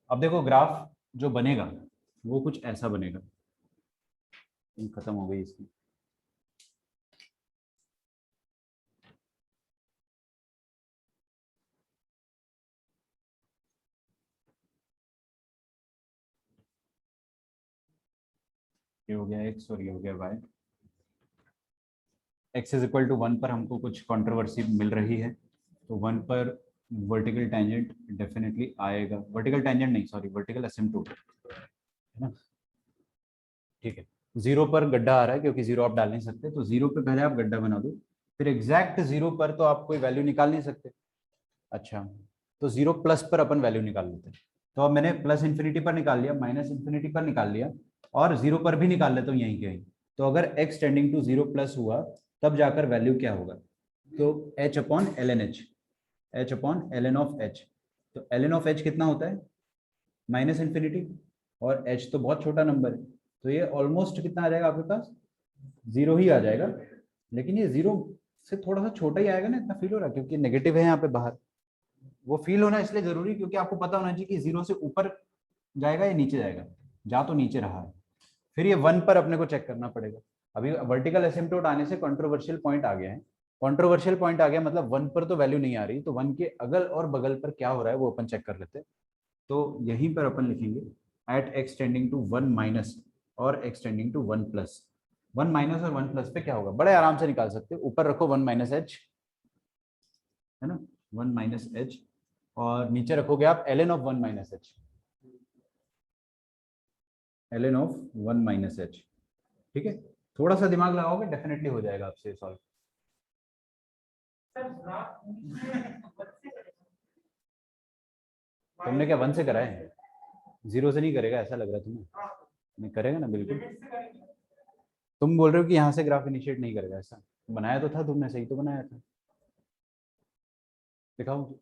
अब देखो ग्राफ जो बनेगा वो कुछ ऐसा बनेगा, खत्म हो गई इसकी। ये हो गया x और ये हो गया y। x is equal to 1 पर हमको कुछ कंट्रोवर्सी मिल रही है, तो 1 पर वर्टिकल टेंजेंट डेफिनेटली आएगा, वर्टिकल टेंजेंट नहीं सॉरी वर्टिकल एसिम्पटोट, है ना। ठीक है, 0 पर गड्ढा आ रहा है क्योंकि 0 आप डाल नहीं सकते, तो 0 पे पहले आप गड्ढा बना दो, फिर एग्जैक्ट 0 पर तो आप कोई वैल्यू निकाल नहीं सकते। अच्छा, तो 0 प्लस पर अपन वैल्यू निकाल लेते हैं। तो अब मैंने प्लस इन्फिनिटी पर निकाल लिया, माइनस इन्फिनिटी पर निकाल लिया, और 0 पर भी निकाल लेता हूँ यहीं के यहीं। तो अगर x टेंडिंग टू 0 प्लस हुआ तब जाकर वैल्यू क्या होगा, तो h upon L N H, H upon L N of H. तो एल एन ऑफ एच कितना होता है, माइनस इन्फिनिटी, और h तो बहुत छोटा नंबर है, तो ये ऑलमोस्ट कितना आ जाएगा आपके पास, 0 ही आ जाएगा। लेकिन ये 0 से थोड़ा सा छोटा ही आएगा ना, इतना फील हो रहा है क्योंकि नेगेटिव है यहाँ पे बाहर। वो फील होना इसलिए जरूरी क्योंकि आपको पता होना चाहिए कि 0 से ऊपर जाएगा या नीचे जाएगा, जा तो नीचे रहा है। फिर ये 1 पर अपने को चेक करना पड़ेगा। अभी वर्टिकल एसिम्पटोट आने से कंट्रोवर्शियल पॉइंट आ गया है, कंट्रोवर्शियल पॉइंट आ गया मतलब 1 पर तो वैल्यू नहीं आ रही, तो 1 के अगल और बगल पर क्या हो रहा है वो अपन चेक कर लेते हैं। तो यहीं पर अपन लिखेंगे at x tending to 1 minus और x tending to 1 plus. 1 minus और 1 प्लस पे क्या होगा, बड़े आराम से निकाल सकते हो, ऊपर रखो 1 माइनस एच, है ना, 1 माइनस एच, और नीचे रखोगे आप ln of 1 minus H, ln of 1 minus H. ठीक है, थोड़ा सा दिमाग लगाओगे डेफिनेटली हो जाएगा आपसे सॉल्व। सर ग्राफ बच्चे तुमने क्या 1 से करा है, 0 से नहीं करेगा ऐसा लग रहा है तुम्हें, नहीं करेगा ना बिल्कुल। लिमिट से करेंगे। तुम बोल रहे हो कि यहाँ से ग्राफ इनिशिएट नहीं करेगा, ऐसा बनाया तो था तुमने, सही तो बनाया था, दिखाओ।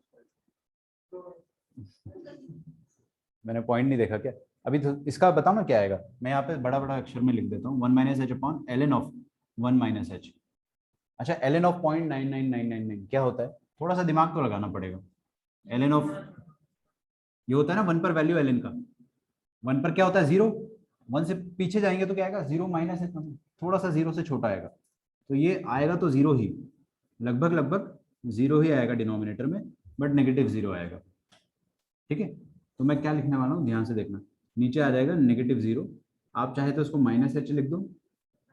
मैंने पॉइंट नहीं देखा क्या अभी, तो इसका बताओ ना क्या आएगा, मैं यहाँ पे बड़ा बड़ा अक्षर में लिख देता हूँ, 1 minus H upon L of 1 minus H. अच्छा, एल ऑफ 0.99999 क्या होता है, थोड़ा सा दिमाग तो लगाना पड़ेगा। एल ऑफ, ये होता है ना 1 पर वैल्यू एल का, 1 पर क्या होता है 0, 1 से पीछे जाएंगे तो क्या आएगा 0 माइनस है, थोड़ा सा 0 से छोटा आएगा, तो ये आएगा तो 0 ही, लगभग लगभग 0 ही आएगा डिनोमिनेटर में, बट नेगेटिव 0 आएगा। ठीक है, तो मैं क्या लिखने वाला हूँ ध्यान से देखना, नीचे आ जाएगा नेगेटिव 0, आप चाहे तो उसको माइनस एच लिख दो,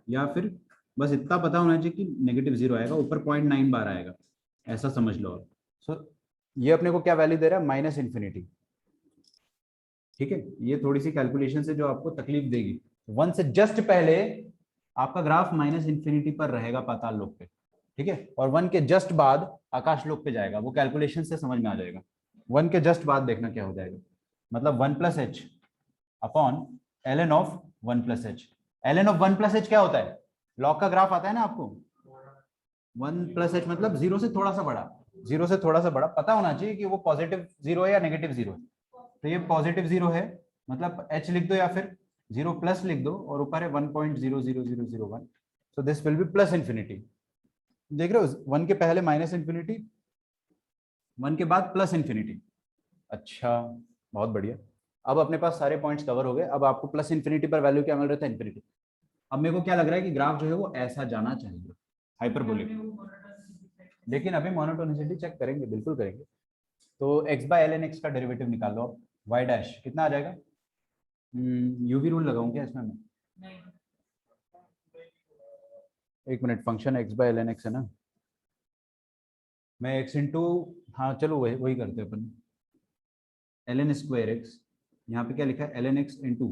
या फिर बस इतना पता होना चाहिए कि नेगेटिव 0 आएगा, ऊपर 0.9 बार आएगा, ऐसा समझ लो आप। सो ये अपने को क्या वैल्यू दे रहा है, माइनस इन्फिनिटी। ठीक है, ये थोड़ी सी कैलकुलेशन से जो आपको तकलीफ देगी, 1 से जस्ट पहले आपका ग्राफ माइनस इन्फिनिटी पर रहेगा पाताल लोक पे, ठीक है, और 1 के जस्ट बाद आकाश लोक पे जाएगा, वो कैलकुलेशन से समझ में आ जाएगा। 1 के जस्ट बाद देखना क्या हो जाएगा, मतलब 1 plus H upon L of 1 plus H. L of 1 plus H क्या होता है, लॉग का ग्राफ आता है ना आपको, 1 प्लस एच मतलब 0 से थोड़ा सा बड़ा, 0 से थोड़ा सा बड़ा, पता होना चाहिए कि वो पॉजिटिव 0 है या नेगेटिव 0 है। तो ये पॉजिटिव 0 है, मतलब h लिख दो या फिर 0 प्लस लिख दो, और ऊपर है 1.00001, सो this will B plus infinity. देख रहे हो, 1 के पहले माइनस इन्फिनिटी, 1 के बाद प्लस इन्फिनिटी। अच्छा, बहुत बढ़िया, अब अपने पास सारे पॉइंट्स कवर हो गए। अब आपको प्लस इन्फिनिटी पर वैल्यू क्या मिल रहा था, इन्फिनिटी। अब मेरे को क्या लग रहा है कि ग्राफ जो है वो ऐसा जाना चाहिए, हाइपरबोलिक, लेकिन अभी मोनोटोनिसिटी चेक करेंगे, बिल्कुल करेंगे। तो x by L N X का डेरिवेटिव निकाल लो आप, y डैश कितना आ जाएगा, यूवी रूल लगाऊं क्या इसमें मैं, एक minute, function x by L N X है ना, मैं x इंटू, हाँ चलो वही वही करते हैं अपन, एल एन स्क्वायर एक्स, यहाँ पे क्या लिखा है एल एन एक्स इंटू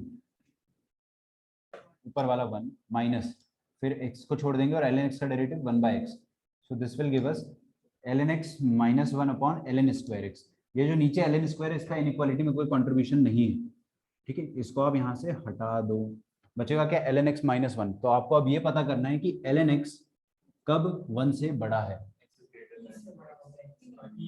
ऊपर वाला 1 माइनस, फिर x को छोड़ देंगे और एल एन एक्स का derivative 1 by X, so this will give us L N X minus 1 upon L N square X. ये जो नीचे एल एन स्क्वायर, इसका इनइक्वालिटी में कोई कंट्रीब्यूशन नहीं है, ठीक है, इसको आप यहाँ से हटा दो, बचेगा क्या एल एन एक्स माइनस 1। तो आपको अब ये पता करना है कि एल एन एक्स कब 1 से बड़ा है।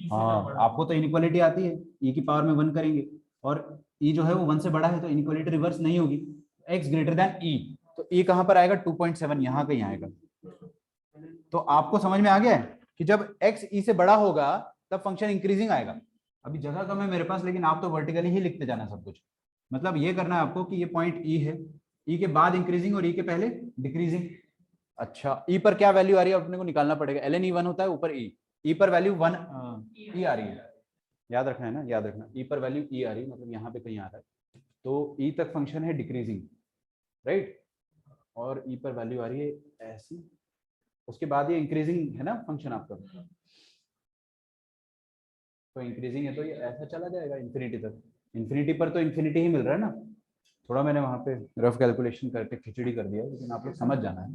हाँ, आपको तो इनइक्वालिटी आती है, ई की पावर में 1 करेंगे, और ई जो है वो 1 से बड़ा है, तो इनइक्वालिटी रिवर्स नहीं होगी, एक्स ग्रेटर देन ई, तो ई कहाँ पर आएगा 2.7, यहाँ कहीं आएगा। तो आपको समझ में आ गया है कि जब x ई से बड़ा होगा तब फंक्शन इंक्रीजिंग आएगा। अभी जगह कम है मेरे पास, लेकिन आप तो वर्टिकली ही लिखते जाना सब कुछ, मतलब ये करना है आपको कि ये पॉइंट ई है, ई के बाद इंक्रीजिंग और ई के पहले डिक्रीजिंग। अच्छा, ई पर क्या वैल्यू आ रही है अपने को निकालना पड़ेगा, एल एन ई 1 होता है, ऊपर ई पर वैल्यू 1 ई आ रही है, याद रखना है ना, याद रखना, ई पर वैल्यू ई आ रही है, मतलब यहाँ पे कहीं आ रहा है, तो ई तक फंक्शन है डिक्रीजिंग, राइट। और ई पर वैल्यू आ रही है ऐसी, उसके बाद ये इंक्रीजिंग है ना फंक्शन आपका, तो इंक्रीजिंग है तो ये ऐसा चला जाएगा इन्फिनिटी तक। इन्फिनिटी पर तो इन्फिनिटी ही मिल रहा है ना। थोड़ा मैंने वहां पे रफ कैलकुलेशन करके खिचड़ी कर दिया, लेकिन आप लोग समझ जाना है,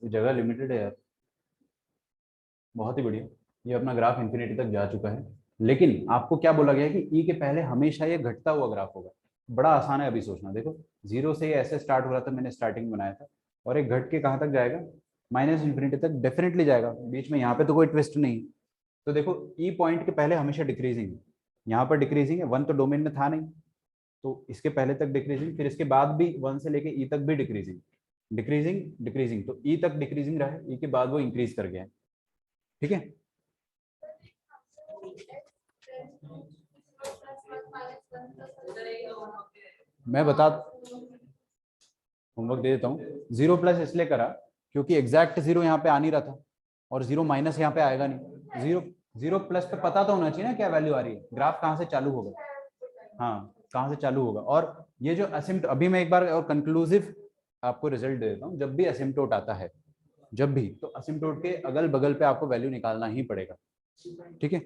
ये जगह लिमिटेड है यार। बहुत ही बढ़िया, ये अपना ग्राफ इन्फिनिटी तक जा चुका है, लेकिन आपको क्या बोला गया है कि ई के पहले हमेशा ये घटता हुआ ग्राफ होगा। बड़ा आसान है अभी सोचना, देखो जीरो से ये ऐसे स्टार्ट हो रहा था, मैंने स्टार्टिंग बनाया था, और एक घट के कहाँ तक जाएगा, माइनस इन्फिनिटी तक डेफिनेटली जाएगा, बीच में यहाँ पे तो कोई ट्विस्ट नहीं। तो देखो ई पॉइंट के पहले हमेशा डिक्रीजिंग है, यहाँ पर डिक्रीजिंग है, वन तो डोमेन में था नहीं, तो इसके पहले तक डिक्रीजिंग, फिर इसके बाद भी वन से लेके ई तक भी डिक्रीजिंग, डिक्रीजिंग डिक्रीजिंग, तो ई तक डिक्रीजिंग रहा है, ई के बाद वो इंक्रीज कर गया है। ठीक है, मैं बता होमवर्क दे देता हूँ। 0 प्लस इसलिए करा क्योंकि एग्जैक्ट 0 यहाँ पे आ नहीं रहा था, और 0 माइनस यहाँ पे आएगा नहीं। 0 प्लस पे पता तो होना चाहिए ना क्या वैल्यू आ रही है, ग्राफ कहाँ से चालू होगा, हाँ कहाँ से चालू होगा। और ये जो असिम्प्ट, अभी मैं एक बार और कंक्लूसिव आपको रिजल्ट दे देता हूँ, जब भी असिम्प्टोट आता है, जब भी, तो असिम्प्टोट के अगल बगल पे आपको वैल्यू निकालना ही पड़ेगा। ठीक है,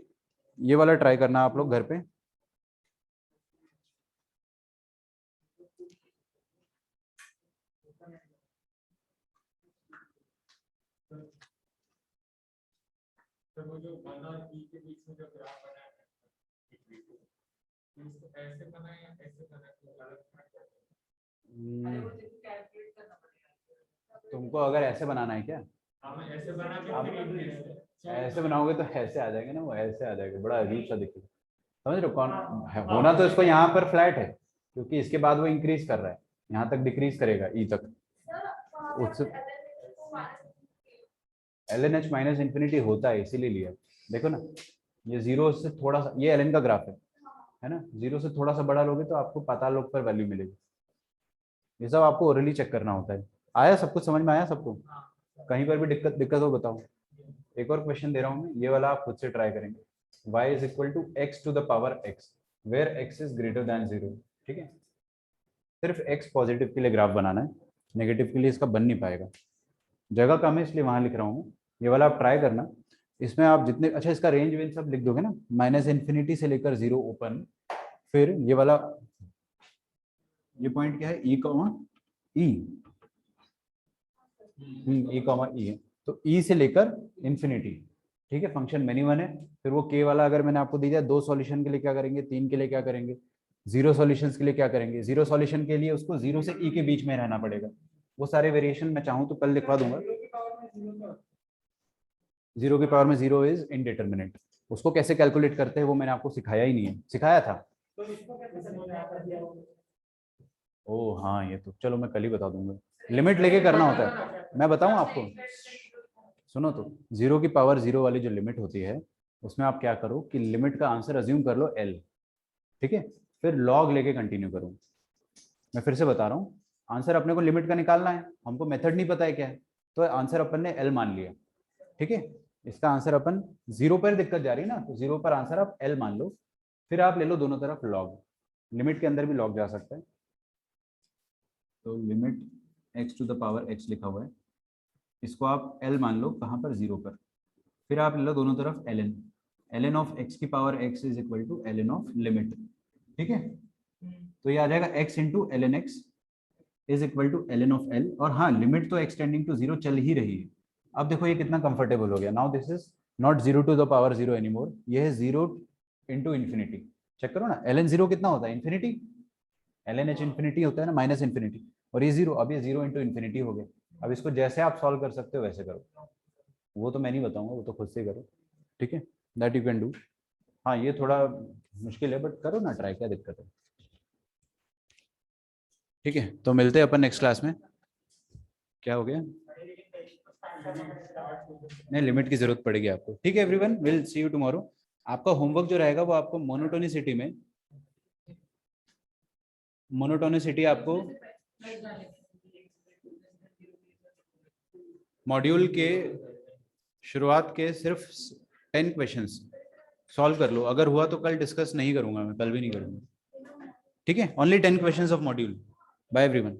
ये वाला ट्राई करना आप लोग घर पे। तो वो जो 1 और e के बीच में जो ग्राफ बना है, इसको ऐसे बनाए या ऐसे बनाए, तो अलग तुमको अगर ऐसे बनाना है क्या, हम ऐसे बना के आप फिर ऐसे बनाओगे तो ऐसे आ जाएंगे ना, वो ऐसे आ जाएगा, बड़ा अजीब सा दिखेगा, समझ रहे हो। कौन होना तो इसको यहाँ पर फ्लैट है, क्योंकि इसके बाद वो इंक्रीज कर रहा है, यहाँ तक डिक्रीज करेगा ई तक, उससे L N H minus infinity होता है, इसीलिए लिया। देखो ना, ये जीरो से थोड़ा सा, ये एल एन का ग्राफ है ना, जीरो से थोड़ा सा बड़ा लोगे तो आपको पाताल लोक पर वैल्यू मिलेगी। ये सब आपको ओरली चेक करना होता है। आया सब कुछ समझ में आया सबको, कहीं पर भी दिक्कत दिक्कत हो बताओ। एक और क्वेश्चन दे रहा हूँ मैं, ये वाला आप खुद से ट्राई करेंगे। y is equal to X to the power x where x is greater than 0। ठीक है, सिर्फ x पॉजिटिव के लिए ग्राफ बनाना है, नेगेटिव के लिए इसका बन नहीं पाएगा, जगह कम है इसलिए वहां लिख रहा हूँ। ये वाला आप ट्राई करना, इसमें आप जितने, अच्छा इसका रेंज वेंज सब लिख दोगे ना, माइनस इन्फिनिटी से लेकर 0 ओपन, फिर ये वाला, ये पॉइंट क्या है, ई कॉमा ई, ई कॉमा ई है, तो ई से लेकर इन्फिनिटी। ठीक है, फंक्शन मेनी वन है। फिर वो के वाला अगर मैंने आपको दिया 2 सॉल्यूशन के लिए क्या करेंगे, 3 के लिए क्या करेंगे, 0 सॉल्यूशंस के लिए क्या करेंगे, 0 सॉल्यूशन के लिए उसको 0 से ई के बीच में रहना पड़ेगा। वो सारे वेरिएशन मैं चाहूँ तो कल लिखवा दूंगा। 0 की पावर में 0 इज इनडिटरमिनेट, उसको कैसे कैलकुलेट करते हैं वो मैंने आपको सिखाया ही नहीं है, सिखाया था। ओ हाँ, ये तो चलो मैं कल ही बता दूंगा, लिमिट लेके करना होता है, मैं बताऊं आपको। सुनो तो, 0 की पावर 0 वाली जो लिमिट होती है, उसमें आप क्या करो कि लिमिट का आंसर अज्यूम कर लो l, ठीक है, फिर लॉग लेके कंटिन्यू करो। मैं फिर से बता रहा हूँ, आंसर अपने को लिमिट का निकालना है, हमको मेथड नहीं पता है क्या है, तो आंसर अपन ने l मान लिया। ठीक है, इसका आंसर अपन 0 पर दिक्कत जा रही है ना, तो 0 पर आंसर आप l मान लो, फिर आप ले लो दोनों तरफ लॉग, लिमिट के अंदर भी लॉग जा सकता है, तो limit x to the power x लिखा हुआ है, इसको आप l मान लो कहाँ पर, 0 पर, फिर आप ले लो दोनों तरफ ln, ln ऑफ x की power x is equal to ln of limit. ठीक है, तो ये आ जाएगा x into L N X is equal to L N of L, और हाँ लिमिट तो एक्सटेंडिंग टू 0 चल ही रही है। अब देखो ये कितना कंफर्टेबल हो गया, now this is not 0 to the power 0 anymore, ये है 0 इंटू इन्फिनिटी। चेक करो ना, एल एन 0 कितना होता है, infinity, L N H infinity होता है ना, माइनस इन्फिनिटी, और ये 0, अब ये 0 इंटू इन्फिनिटी हो गया। अब इसको जैसे आप सॉल्व कर सकते हो वैसे करो, वो तो मैं नहीं बताऊंगा, वो तो खुद से करो। ठीक है, दैट यू कैन डू। हाँ ये थोड़ा मुश्किल है बट करो ना ट्राई, क्या दिक्कत है। ठीक है, तो मिलते हैं अपन नेक्स्ट क्लास में। क्या हो गया, नहीं लिमिट की जरूरत पड़ेगी आपको। ठीक है everyone, will see you tomorrow. आपका होमवर्क जो रहेगा वो आपको मोनोटोनिसिटी में, मोनोटोनिसिटी आपको मॉड्यूल के शुरुआत के सिर्फ 10 क्वेश्चंस सॉल्व कर लो, अगर हुआ तो कल डिस्कस नहीं करूंगा, मैं कल भी नहीं करूंगा। ठीक है, only 10 questions of module. Bye everyone.